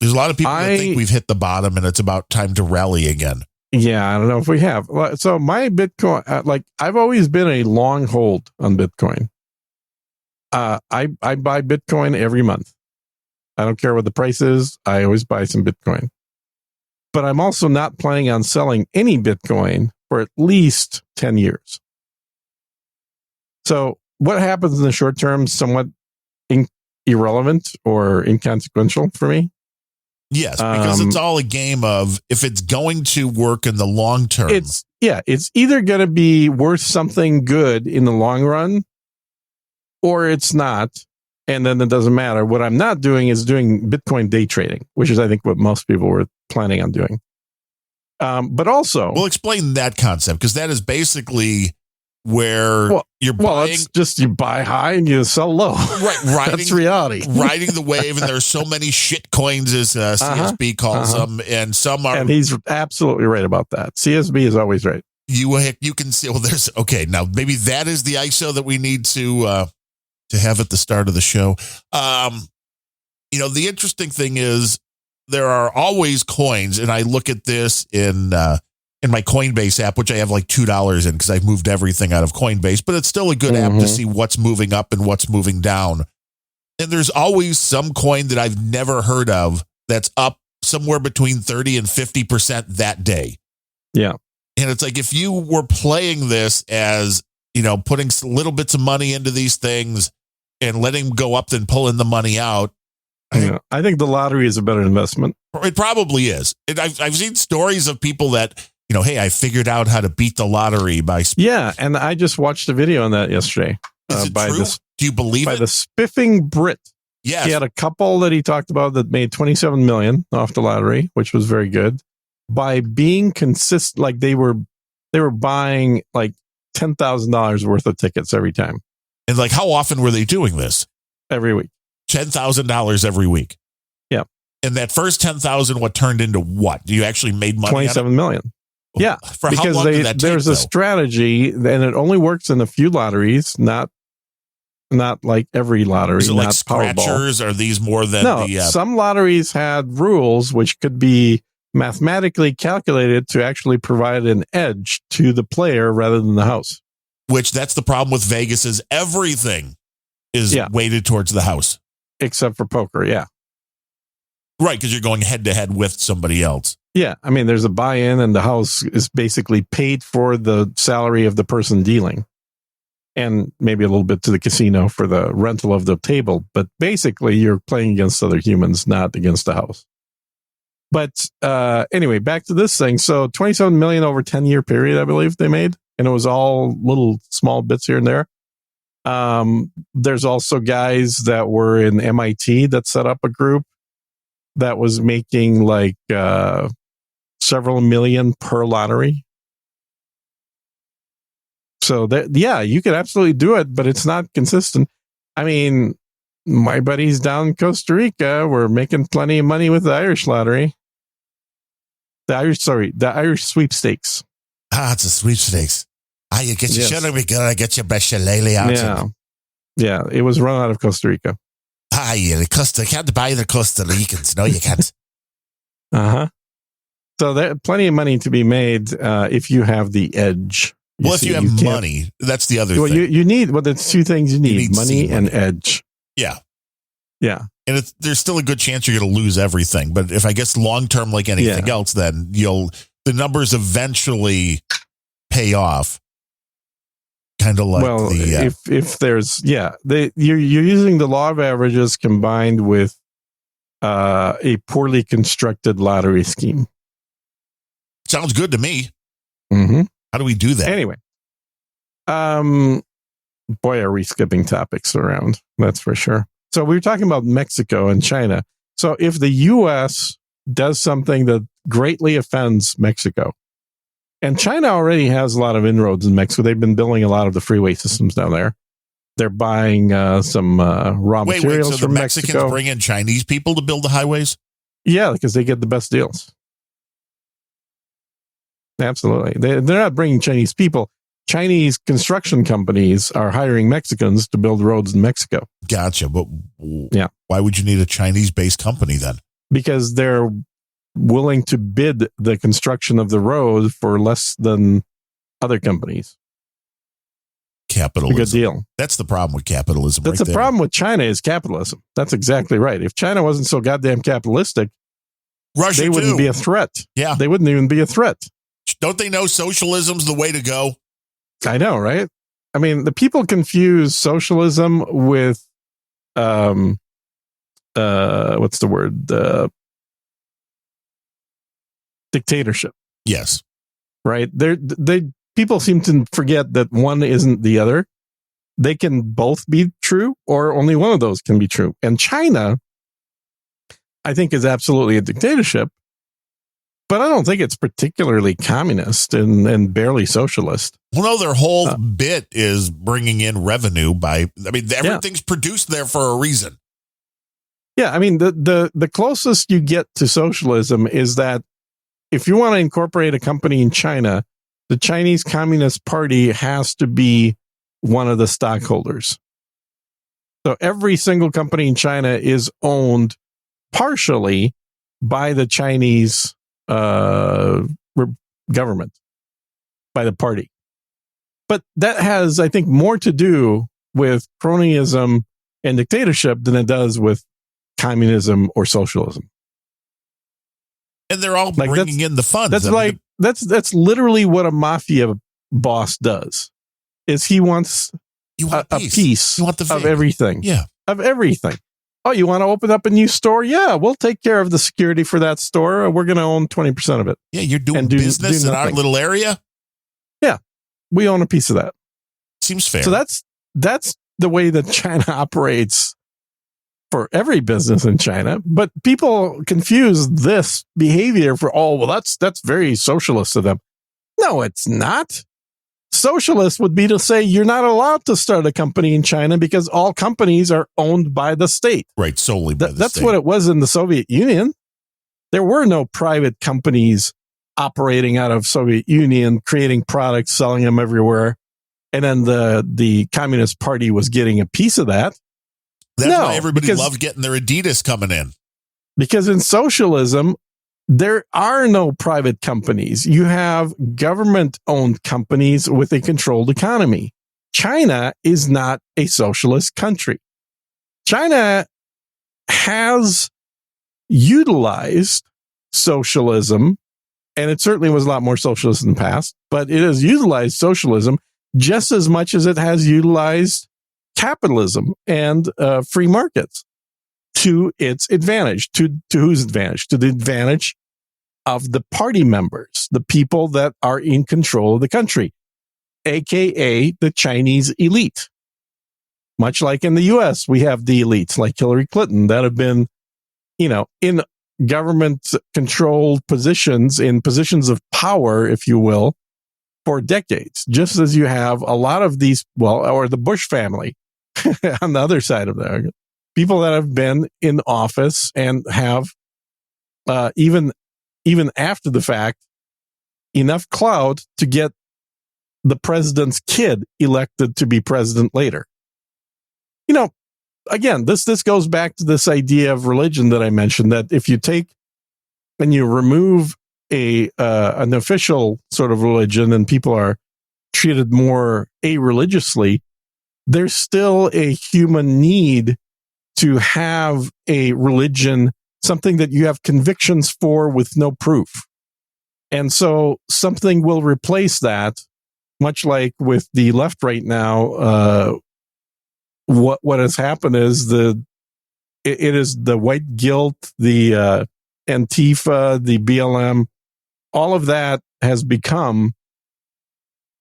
There's a lot of people that think we've hit the bottom and it's about time to rally again. Yeah, I don't know if we have. So my Bitcoin, I've always been a long hold on Bitcoin. I buy Bitcoin every month. I don't care what the price is. I always buy some Bitcoin. But I'm also not planning on selling any Bitcoin for at least 10 years. So what happens in the short term is somewhat irrelevant or inconsequential for me. Yes, because it's all a game of if it's going to work in the long term. It's either going to be worth something good in the long run or it's not. And then it doesn't matter. What I'm not doing is doing Bitcoin day trading, which is, I think, what most people were planning on doing. But also, we'll explain that concept because that is basically where you're buying. Well, it's just you buy high and you sell low. Right. That's reality. Riding the wave. And there's so many shit coins, as CSB calls them. And some are. And he's absolutely right about that. CSB is always right. You can see, well, there's, okay, now maybe that is the ISO that we need to have at the start of the show. The interesting thing is there are always coins, and I look at this in my Coinbase app, which I have like $2 in because I've moved everything out of Coinbase, but it's still a good app to see what's moving up and what's moving down. And there's always some coin that I've never heard of that's up somewhere between 30 and 50% that day. Yeah. And it's like, if you were playing this as, putting little bits of money into these things and letting them go up, then pulling the money out. I think the lottery is a better investment. It probably is. And I've seen stories of people that, hey, I figured out how to beat the lottery by. Yeah. And I just watched a video on that yesterday. Is it true? Do you believe by it? the Spiffing Brit. Yes. He had a couple that he talked about that made 27 million off the lottery, which was very good. By being consistent, like they were buying like $10,000 worth of tickets every time. And like, how often were they doing this? Every week. $10,000 every week. Yeah. And that first 10,000, what turned into what? You actually made money? 27 million. Yeah. For how long did that take, there's a strategy, and it only works in a few lotteries, not like every lottery. Is it not like scratchers? Powerball. Are these more than some lotteries had rules which could be mathematically calculated to actually provide an edge to the player rather than the house. Which that's the problem with Vegas is everything is weighted towards the house. Except for poker, yeah. Right, because you're going head to head with somebody else. Yeah, I mean, there's a buy-in and the house is basically paid for the salary of the person dealing. And maybe a little bit to the casino for the rental of the table. But basically, you're playing against other humans, not against the house. But anyway, back to this thing. So 27 million over 10-year period, I believe they made. And it was all little small bits here and there. There's also guys that were in MIT that set up a group that was making like several million per lottery. So you could absolutely do it, but it's not consistent. I mean, my buddies down in Costa Rica were making plenty of money with the Irish lottery. The Irish sweepstakes. It's a sweepstakes. You get your shilling, we gotta get your best shillelagh out. Yeah, it was run out of Costa Rica. You can't buy the Costa Ricans. No, you can't. So there's plenty of money to be made if you have the edge. If you have money, that's the other thing. You need, there's two things you need money and edge. Yeah. Yeah. And there's still a good chance you're going to lose everything. But if I guess long-term, like anything else, then the numbers eventually pay off. Kind of like if there's, you're using the law of averages combined with a poorly constructed lottery scheme. Sounds good to me. Mm-hmm. How do we do that? Anyway, boy, are we skipping topics around. That's for sure. So we were talking about Mexico and China. So if the U.S. does something that greatly offends Mexico, and China already has a lot of inroads in Mexico. They've been building a lot of the freeway systems down there. They're buying some raw materials so from the Mexicans Mexico. Bring in Chinese people to build the highways? Yeah, because they get the best deals. Absolutely. They're not bringing Chinese people. Chinese construction companies are hiring Mexicans to build roads in Mexico. Gotcha. But why would you need a Chinese-based company then? Because they're willing to bid the construction of the road for less than other companies. Capitalism. A good deal. That's the problem with capitalism. That's the problem with China is capitalism. That's exactly right. If China wasn't so goddamn capitalistic, Russia they wouldn't be a threat. Yeah. They wouldn't even be a threat. Don't they know socialism's the way to go? I know, right? I mean, the people confuse socialism with, what's the word? Dictatorship. Yes. Right. People seem to forget that one isn't the other. They can both be true, or only one of those can be true. And China, I think, is absolutely a dictatorship, but I don't think it's particularly communist and barely socialist. Well, no, their whole bit is bringing in revenue everything's produced there for a reason. Yeah, I mean, the closest you get to socialism is that if you want to incorporate a company in China, the Chinese Communist Party has to be one of the stockholders. So every single company in China is owned partially by the Chinese government, by the party. But that has, I think, more to do with cronyism and dictatorship than it does with communism or socialism. And they're all bringing in the funds. That's literally what a mafia boss does. Is he wants a piece of everything. Yeah. Of everything. Oh, you want to open up a new store? Yeah, we'll take care of the security for that store. We're going to own 20% of it. Yeah, you're doing business in our little area? Yeah, we own a piece of that. Seems fair. So that's the way that China operates for every business in China. But people confuse this behavior for, that's very socialist of them. No, it's not. Socialist would be to say you're not allowed to start a company in China because all companies are owned by the state. Right, solely by the state. That's what it was in the Soviet Union. There were no private companies operating out of Soviet Union, creating products, selling them everywhere. And then the Communist Party was getting a piece of that. That's why everybody loved getting their Adidas coming in. Because in socialism, there are no private companies. You have government-owned companies with a controlled economy. China is not a socialist country. China has utilized socialism, and it certainly was a lot more socialist in the past, but it has utilized socialism just as much as it has utilized capitalism and free markets to its advantage. To whose advantage? To the advantage of the party members, the people that are in control of the country, aka the Chinese elite. Much like in the US, we have the elites like Hillary Clinton that have been, in government controlled positions, in positions of power, if you will, for decades, just as you have a lot of these, or the Bush family on the other side of the people that have been in office and have even after the fact, enough clout to get the president's kid elected to be president later. Again, this goes back to this idea of religion that I mentioned, that if you take and you remove an official sort of religion and people are treated more a-religiously, there's still a human need to have a religion, something that you have convictions for with no proof. And so something will replace that, much like with the left right now. What has happened is it is the white guilt, the Antifa, the BLM, all of that has become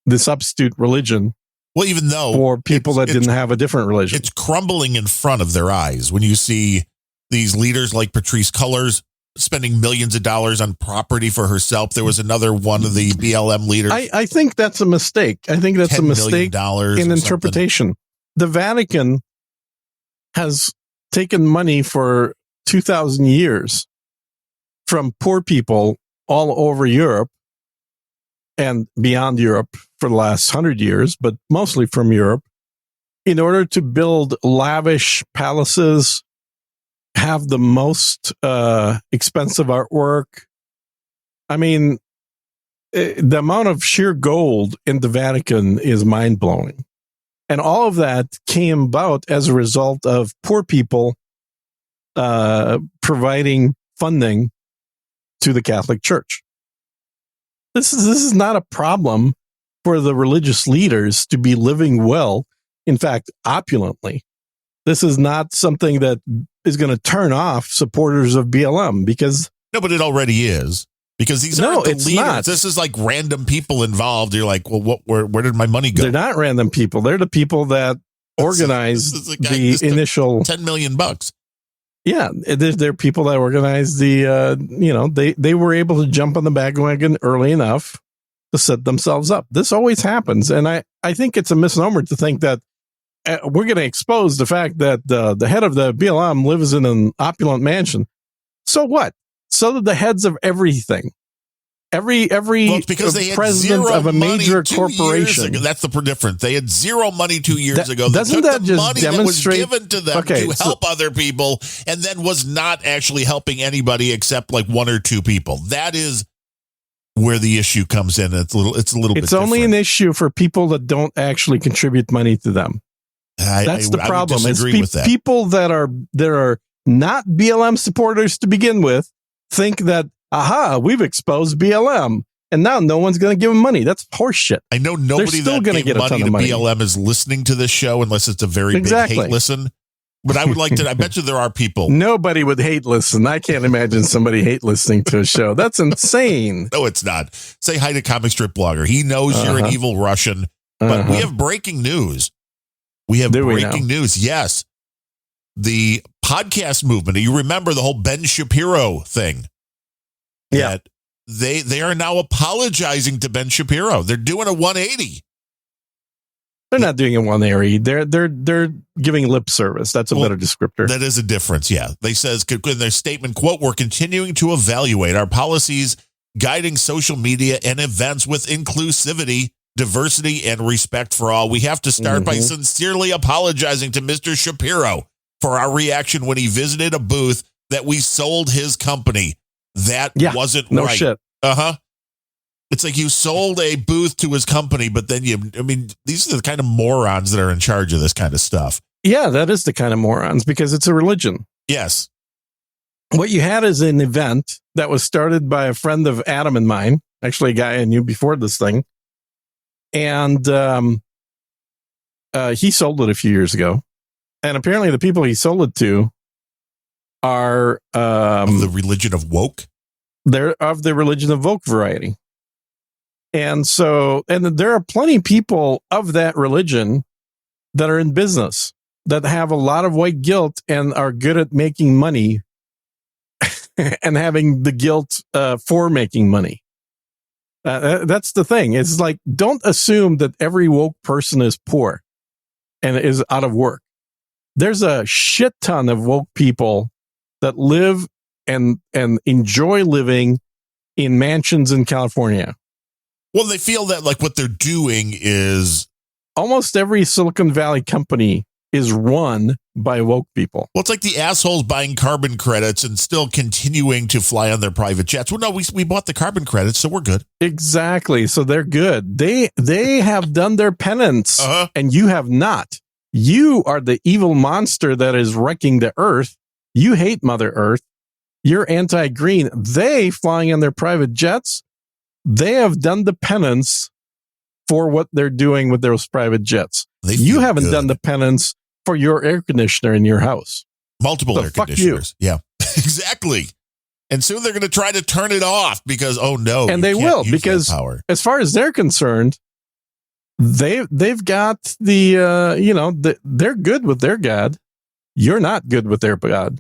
the substitute religion. Well, even though for people that didn't have a different religion, it's crumbling in front of their eyes when you see these leaders like Patrisse Cullors spending millions of dollars on property for herself. There was another one of the BLM leaders. I think that's a mistake. I think that's a mistake in interpretation. The Vatican has taken money for 2,000 years from poor people all over Europe and beyond Europe for the last 100 years, but mostly from Europe, in order to build lavish palaces, have the most expensive artwork. I mean, the amount of sheer gold in the Vatican is mind-blowing. And all of that came about as a result of poor people providing funding to the Catholic Church. This is not a problem for the religious leaders to be living well, in fact, opulently. This is not something that is going to turn off supporters of BLM because... No, but it already is. Because these aren't the leaders. Not. This is like random people involved. You're like, well, where did my money go? They're not random people. They're the people that organized the initial $10 million. Yeah, they're people that organized the. They were able to jump on the bandwagon early enough to set themselves up. This always happens, and I think it's a misnomer to think that we're going to expose the fact that the head of the BLM lives in an opulent mansion. So what? So did the heads of everything. Every because they had president zero of a major corporation. That's the difference. They had zero money 2 years ago. They doesn't took that the just money demonstrate that was given to them to help other people, and then was not actually helping anybody except like one or two people. That is where the issue comes in. It's a little bit. It's only different. An issue for people that don't actually contribute money to them. That's the problem. I disagree with that. People that are not BLM supporters to begin with think that, we've exposed BLM, and now no one's going to give them money. That's horseshit. I know nobody that gave get money to BLM is listening to this show unless it's a very big hate listen. But I would like to. I bet you there are people. Nobody would hate listen. I can't imagine somebody hate listening to a show. That's insane. No, it's not. Say hi to Comic Strip Blogger. He knows you're an evil Russian. But we have breaking news. We have breaking news. Yes. The podcast movement. You remember the whole Ben Shapiro thing? Yeah. They are now apologizing to Ben Shapiro. They're doing a 180. They're not doing a 180. They're giving lip service. That's a better descriptor. That is a difference. Yeah. They says in their statement, quote, "We're continuing to evaluate our policies guiding social media and events with inclusivity, diversity, and respect for all. We have to start by sincerely apologizing to Mr. Shapiro for our reaction when he visited a booth that we sold his company. That wasn't no right." Shit. It's like you sold a booth to his company, but then these are the kind of morons that are in charge of this kind of stuff. Yeah, that is the kind of morons because it's a religion. Yes. What you had is an event that was started by a friend of Adam and mine, actually a guy I knew before this thing. And he sold it a few years ago. And apparently the people he sold it to are of the religion of woke. They're of the religion of woke variety. And so, and there are plenty of people of that religion that are in business that have a lot of white guilt and are good at making money and having the guilt for making money. That's the thing. It's like, don't assume that every woke person is poor and is out of work. There's a shit ton of woke people that live and enjoy living in mansions in California. Well, they feel that like what they're doing is almost every Silicon Valley company is run by woke people. Well, it's like the assholes buying carbon credits and still continuing to fly on their private jets. Well, no, we bought the carbon credits, so we're good. Exactly. So they're good. They have done their penance and you have not. You are the evil monster that is wrecking the earth. You hate Mother Earth. You're anti-green. They, flying on their private jets, they have done the penance for what they're doing with those private jets. You haven't done the penance for your air conditioner in your house. Multiple air conditioners. Yeah, exactly. And soon they're going to try to turn it off because, oh no. And they will, because as far as they're concerned, they've got they're good with their God. You're not good with their God.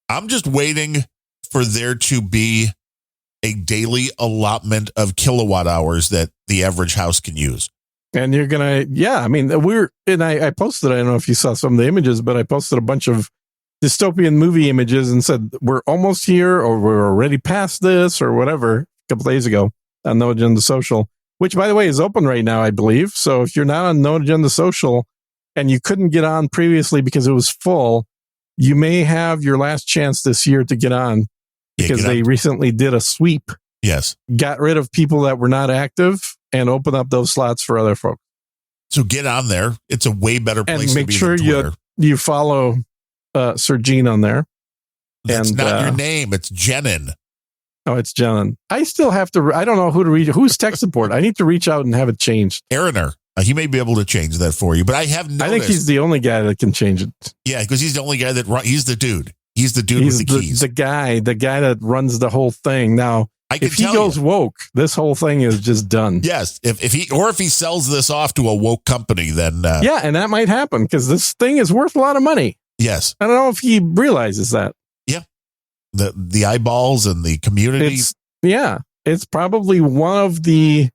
I'm just waiting for there to be a daily allotment of kilowatt hours that the average house can use. And you're going to, I posted, I don't know if you saw some of the images, but I posted a bunch of dystopian movie images and said, we're almost here or we're already past this or whatever a couple days ago on No Agenda Social, which by the way is open right now, I believe. So if you're not on No Agenda Social and you couldn't get on previously because it was full, you may have your last chance this year to get on because they recently did a sweep. Yes. Got rid of people that were not active and open up those slots for other folks. So get on there. It's a way better place and to be than Twitter. Make sure you follow Sir Gene on there. That's not your name. It's Jenin. Oh, it's John. I still have to. I don't know who to reach. Who's tech support? I need to reach out and have it changed. Aaroner. He may be able to change that for you, but I have noticed. I think he's the only guy that can change it. Yeah, because he's the only guy he's the dude. He's the dude with the keys. The guy that runs the whole thing. Now, if he goes woke, this whole thing is just done. Yes, if he sells this off to a woke company, then yeah, and that might happen because this thing is worth a lot of money. Yes, I don't know if he realizes that. Yeah, the eyeballs and the community. It's probably one of the.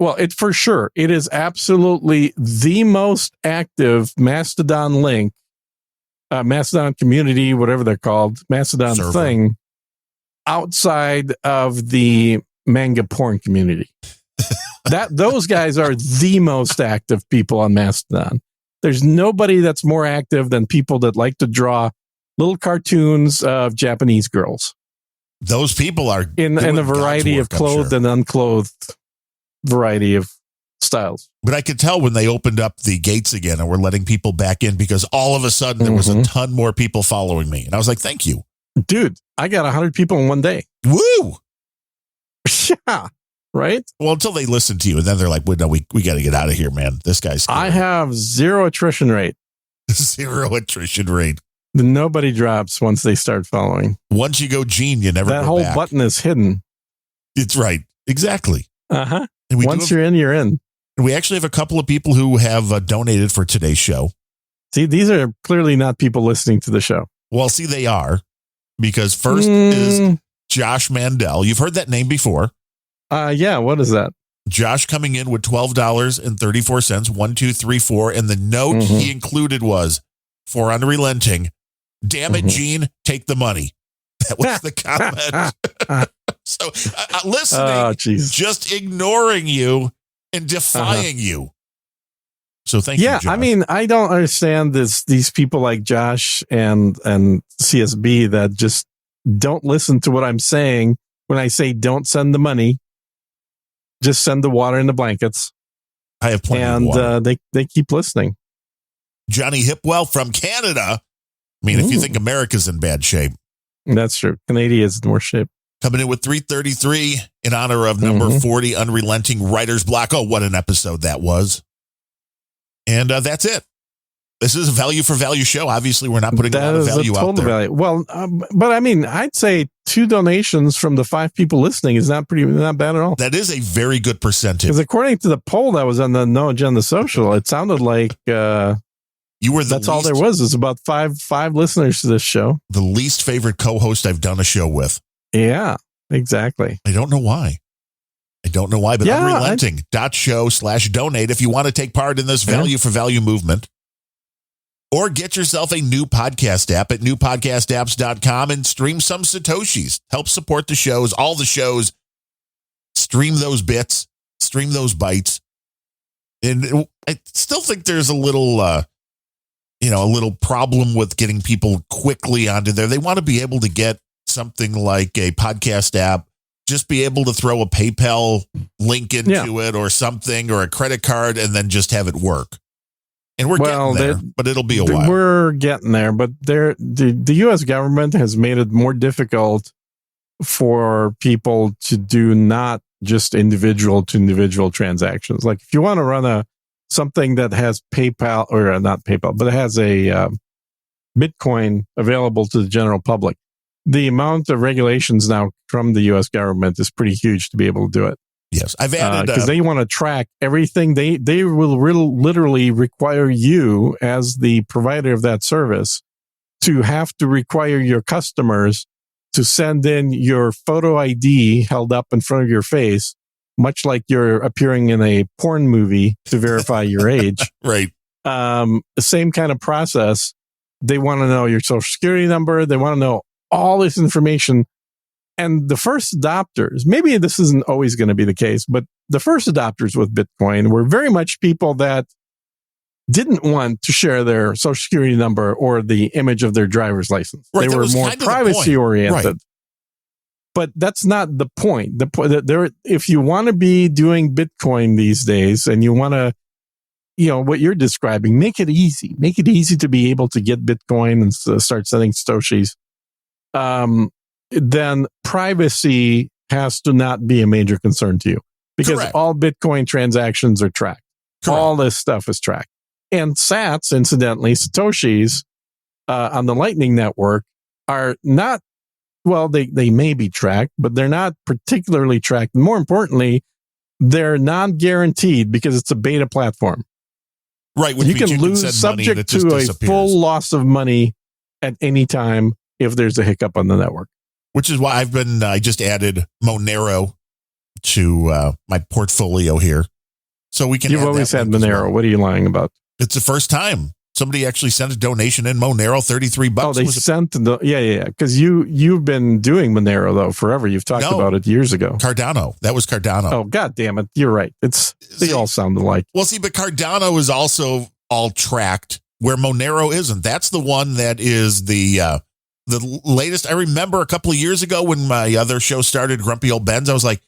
Well, for sure, it is absolutely the most active Mastodon link, Mastodon community, whatever they're called, Mastodon server thing, outside of the manga porn community. Those guys are the most active people on Mastodon. There's nobody that's more active than people that like to draw little cartoons of Japanese girls. Those people are in a variety of clothed and unclothed variety of styles. But I could tell when they opened up the gates again and were letting people back in because all of a sudden there was a ton more people following me. And I was like, thank you. Dude, I got 100 people in one day. Woo! Yeah, right? Well, until they listen to you, and then they're like, well, no, we got to get out of here, man. This guy's scary. I have zero attrition rate. Zero attrition rate. Nobody drops once they start following. Once you go Gene, you never that go whole back. Button is hidden. It's right. Exactly. Uh-huh. Once you're in, you're in. And we actually have a couple of people who have donated for today's show. See, these are clearly not people listening to the show. Well, see, they are. Because first is Josh Mandel. You've heard that name before. Yeah, what is that? Josh coming in with $12.34, 1, 2, 3, 4. And the note he included was, for unrelenting, damn it, Gene, take the money. That was the comment. So listening, just ignoring you and defying you. So thank you, Josh. I mean, I don't understand these people like Josh and CSB that just don't listen to what I'm saying when I say don't send the money. Just send the water and the blankets. I have plenty of water. And they keep listening. Johnny Hipwell from Canada. I mean, if you think America's in bad shape. That's true. Canada is in worse shape. Coming in with 333 in honor of number 40, Unrelenting Writer's Block. Oh, what an episode that was. And that's it. This is a value for value show. Obviously, we're not putting a lot of value out there. Value. Well, but I mean, I'd say 2 donations from the 5 people listening is not bad at all. That is a very good percentage. Because according to the poll that was on the No Agenda Social, it sounded like you were that's all there was. It's about five listeners to this show. The least favorite co-host I've done a show with. Yeah, exactly. I don't know why. But unrelenting.show/donate if you want to take part in this value for value movement. Or get yourself a new podcast app at newpodcastapps.com and stream some Satoshis. Help support the shows, all the shows. Stream those bits, stream those bytes. And I still think there's a little problem with getting people quickly onto there. They want to be able to get something like a podcast app, just be able to throw a PayPal link into it or something, or a credit card, and then just have it work. And we're getting there, but it'll be a while. We're getting there, but the U.S. government has made it more difficult for people to do not just individual to individual transactions. Like if you want to run something that has PayPal, or not PayPal, but it has a Bitcoin available to the general public, the amount of regulations now from the U.S. government is pretty huge to be able to do it. Yes, I've added because they want to track everything. They will literally require you as the provider of that service to have to require your customers to send in your photo ID held up in front of your face, much like you're appearing in a porn movie to verify your age. Right. The same kind of process. They want to know your social security number. They want to know all this information. And the first adopters, maybe this isn't always going to be the case, but the first adopters with Bitcoin were very much people that didn't want to share their social security number or the image of their driver's license. Right, they were more privacy oriented. Right. But that's not the point. The point that if you want to be doing Bitcoin these days and you want to, what you're describing, make it easy. Make it easy to be able to get Bitcoin and start sending Satoshis. then privacy has to not be a major concern to you because Correct. all Bitcoin transactions are tracked. Correct. All this stuff is tracked. And sats, incidentally, Satoshis on the Lightning Network are not, well, they may be tracked, but they're not particularly tracked. More importantly, they're non-guaranteed because it's a beta platform. Right. You can lose subject to a full loss of money at any time if there's a hiccup on the network. Which is why I just added Monero to my portfolio here. So we can. You've always had Monero. Well. What are you lying about? It's the first time somebody actually sent a donation in Monero, $33. Oh, they sent yeah. Because you've been doing Monero though forever. You've talked about it years ago. Cardano. That was Cardano. Oh, God damn it! You're right. They all sound alike. Well, see, but Cardano is also all tracked where Monero isn't. That's the one that is the latest. I remember a couple of years ago when my other show started, Grumpy Old Ben's. I was like,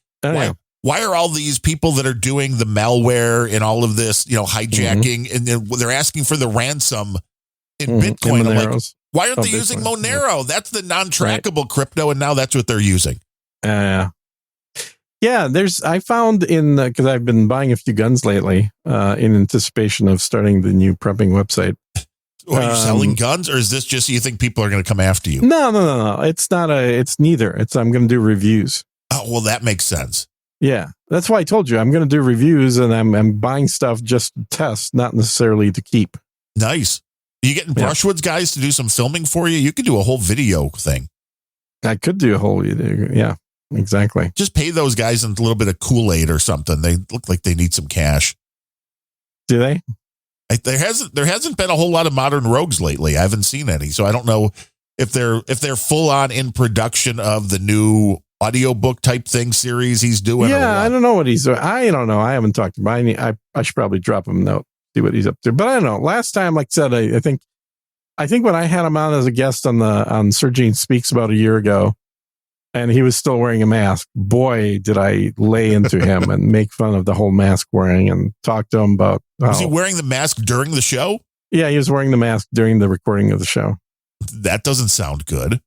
why are all these people that are doing the malware and all of this, hijacking, and they're asking for the ransom in Bitcoin? I'm like, why aren't they using Monero? Yeah. That's the non-trackable crypto, and now that's what they're using. Yeah, I found because I've been buying a few guns lately in anticipation of starting the new prepping website. Are you selling guns, or is this just you think people are going to come after you? No. It's not it's neither. I'm going to do reviews. Oh, well, that makes sense. Yeah, that's why I told you I'm going to do reviews, and I'm buying stuff just to test, not necessarily to keep. Nice. Are you getting Brushwoods guys to do some filming for you? You could do a whole video thing. I could do a whole video. Yeah, exactly. Just pay those guys a little bit of Kool-Aid or something. They look like they need some cash. Do they? There hasn't been a whole lot of modern rogues lately. I haven't seen any, so I don't know if they're full on in production of the new audiobook type thing series he's doing. Yeah, I don't know what he's doing. I don't know. I haven't talked to him. I should probably drop him a note, see what he's up to. But I don't know. Last time, like I said, I think when I had him on as a guest on Sergine Speaks about a year ago, and he was still wearing a mask, boy, did I lay into him and make fun of the whole mask wearing and talk to him about. Was he wearing the mask during the show? Yeah, he was wearing the mask during the recording of the show. That doesn't sound good.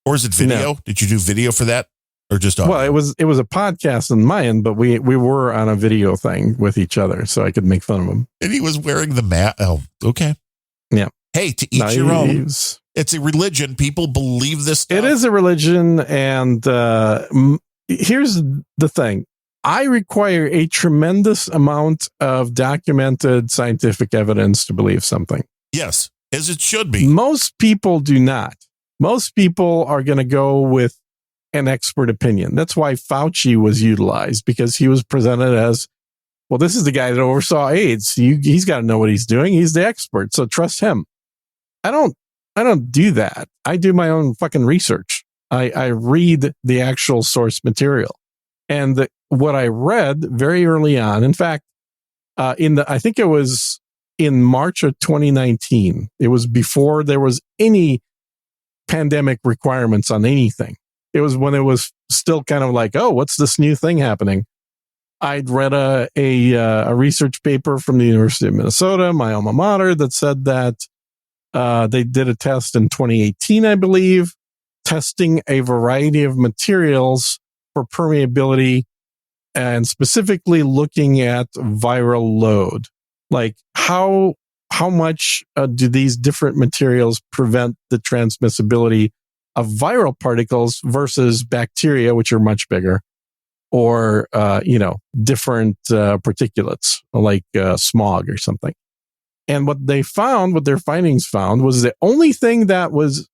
Or is it video? No. Did you do video for that? Or just audio? Well, it was a podcast on my end, but we were on a video thing with each other, so I could make fun of him. And he was wearing the mask. Oh, okay. Yeah. Hey, to each your own. It's a religion. People believe this stuff. It is a religion, and here's the thing. I require a tremendous amount of documented scientific evidence to believe something. Yes, as it should be. Most people do not. Most people are going to go with an expert opinion. That's why Fauci was utilized, because he was presented as, well, this is the guy that oversaw AIDS. He's got to know what he's doing. He's the expert, so trust him. I don't do that. I do my own fucking research. I read the actual source material. And what I read very early on, in fact, I think it was in March of 2019. It was before there was any pandemic requirements on anything. It was when it was still kind of like, oh, what's this new thing happening? I'd read a research paper from the University of Minnesota, my alma mater, that said that they did a test in 2018, I believe, testing a variety of materials for permeability and specifically looking at viral load. Like how much do these different materials prevent the transmissibility of viral particles versus bacteria, which are much bigger, or, different particulates like smog or something. And what their findings found was the only thing that was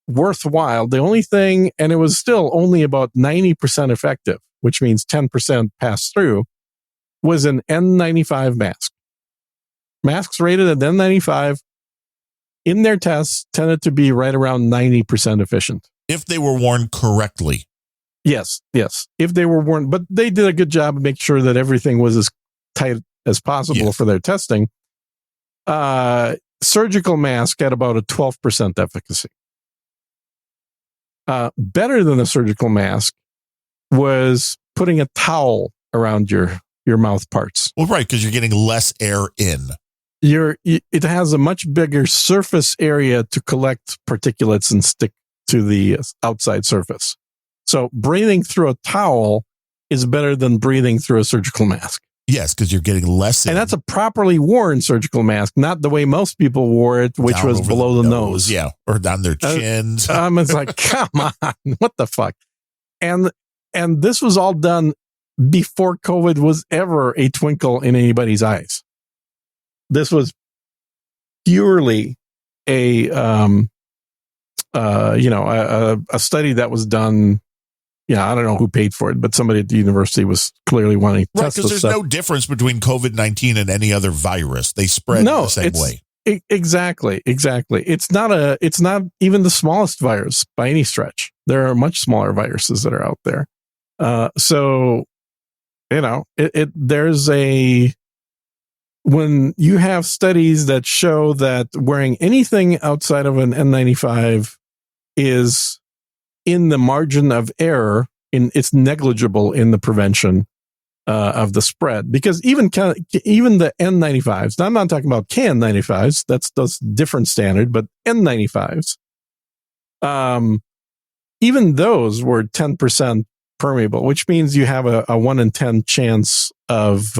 worthwhile, and it was still only about 90% effective, which means 10% pass through, was an N95 mask. Masks rated at N95 in their tests tended to be right around 90% efficient. If they were worn correctly. Yes. If they were worn, but they did a good job of making sure that everything was as tight as possible for their testing. Surgical mask had about a 12% efficacy. Better than a surgical mask was putting a towel around your mouth parts. Well, right, because you're getting less air in. It has a much bigger surface area to collect particulates and stick to the outside surface. So breathing through a towel is better than breathing through a surgical mask. Yes, because you're getting less in. And that's a properly worn surgical mask, not the way most people wore it, which Down was over below the nose. Yeah, or down their chins. It's like, come on, what the fuck? And this was all done before COVID was ever a twinkle in anybody's eyes. This was purely a study that was done. Yeah, I don't know who paid for it, but somebody at the university was clearly wanting to test this because there's no difference between COVID-19 and any other virus. They spread the same way. Exactly. It's not even the smallest virus by any stretch. There are much smaller viruses that are out there. When you have studies that show that wearing anything outside of an N95 is in the margin of error, it's negligible in the prevention of the spread. Because even the N95s, now I'm not talking about KN95s, that's different standard, but N95s, even those were 10% permeable, which means you have a 1 in 10 chance of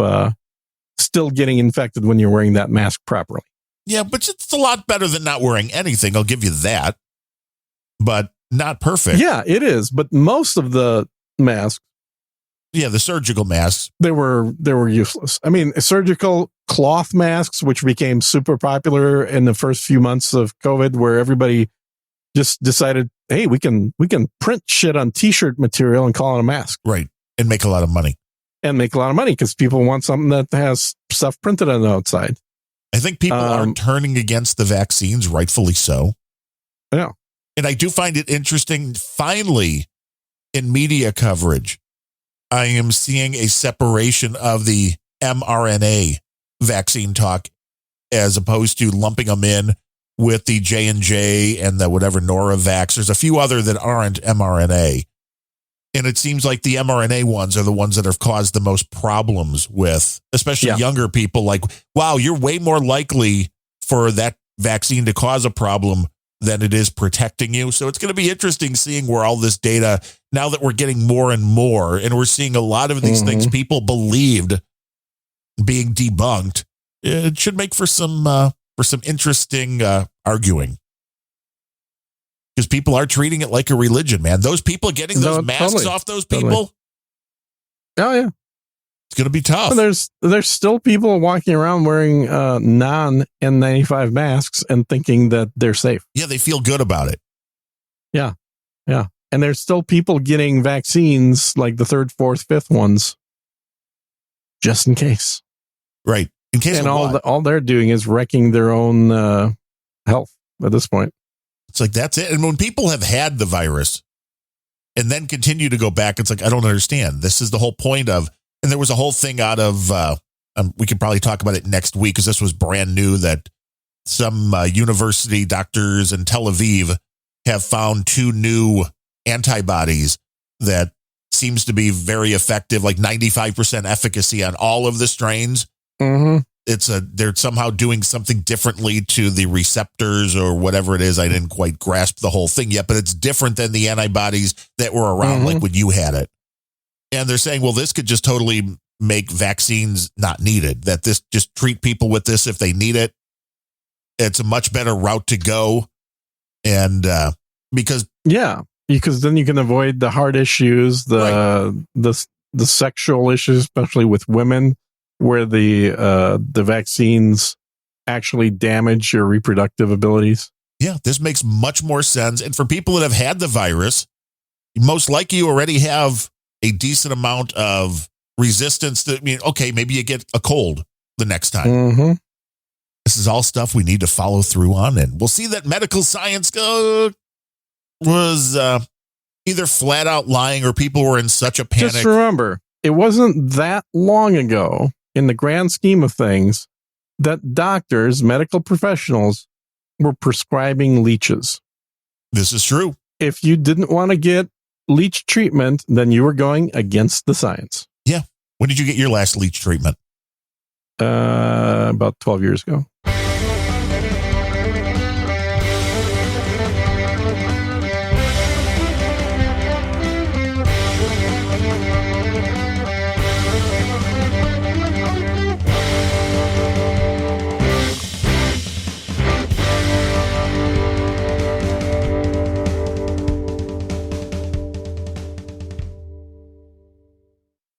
still getting infected when you're wearing that mask properly. Yeah, but it's a lot better than not wearing anything. I'll give you that. But not perfect. Yeah, it is. But most of the masks, the surgical masks, they were useless. I mean, surgical cloth masks, which became super popular in the first few months of COVID, where everybody just decided, hey, we can print shit on t-shirt material and call it a mask. Right. And make a lot of money. Because people want something that has stuff printed on the outside. I think people are turning against the vaccines, rightfully so. Yeah. And I do find it interesting, finally, in media coverage, I am seeing a separation of the mRNA vaccine talk as opposed to lumping them in with the J&J and the whatever Noravax. There's a few other that aren't mRNA. And it seems like the mRNA ones are the ones that have caused the most problems with, especially younger people. Like, wow, you're way more likely for that vaccine to cause a problem than it is protecting you. So it's going to be interesting seeing where all this data, now that we're getting more and more, and we're seeing a lot of these things people believed being debunked, it should make for some interesting arguing. Because people are treating it like a religion, man. Those people getting those masks off those people. Oh, yeah. It's going to be tough. Well, there's still people walking around wearing non-N95 masks and thinking that they're safe. Yeah, they feel good about it. Yeah. And there's still people getting vaccines like the 3rd, 4th, 5th ones just in case. Right. In case and of all they're doing is wrecking their own health at this point. It's like, that's it. And when people have had the virus and then continue to go back, it's like, I don't understand. This is the whole point of, and there was a whole thing out of, we could probably talk about it next week because this was brand new, that some university doctors in Tel Aviv have found 2 new antibodies that seems to be very effective, like 95% efficacy on all of the strains. Mm-hmm. They're somehow doing something differently to the receptors or whatever it is. I didn't quite grasp the whole thing yet, but it's different than the antibodies that were around like when you had it. And they're saying, well, this could just totally make vaccines not needed, that this just treat people with this if they need it. It's a much better route to go. And because then you can avoid the heart issues, the sexual issues, especially with women, where the vaccines actually damage your reproductive abilities. Yeah, this makes much more sense. And for people that have had the virus, most likely you already have a decent amount of resistance to, okay, maybe you get a cold the next time. Mm-hmm. This is all stuff we need to follow through on. And we'll see that medical science was either flat out lying or people were in such a panic. Just remember, it wasn't that long ago, in the grand scheme of things, that doctors, medical professionals, were prescribing leeches. This is true. If you didn't want to get leech treatment, then you were going against the science. Yeah. When did you get your last leech treatment? About 12 years ago.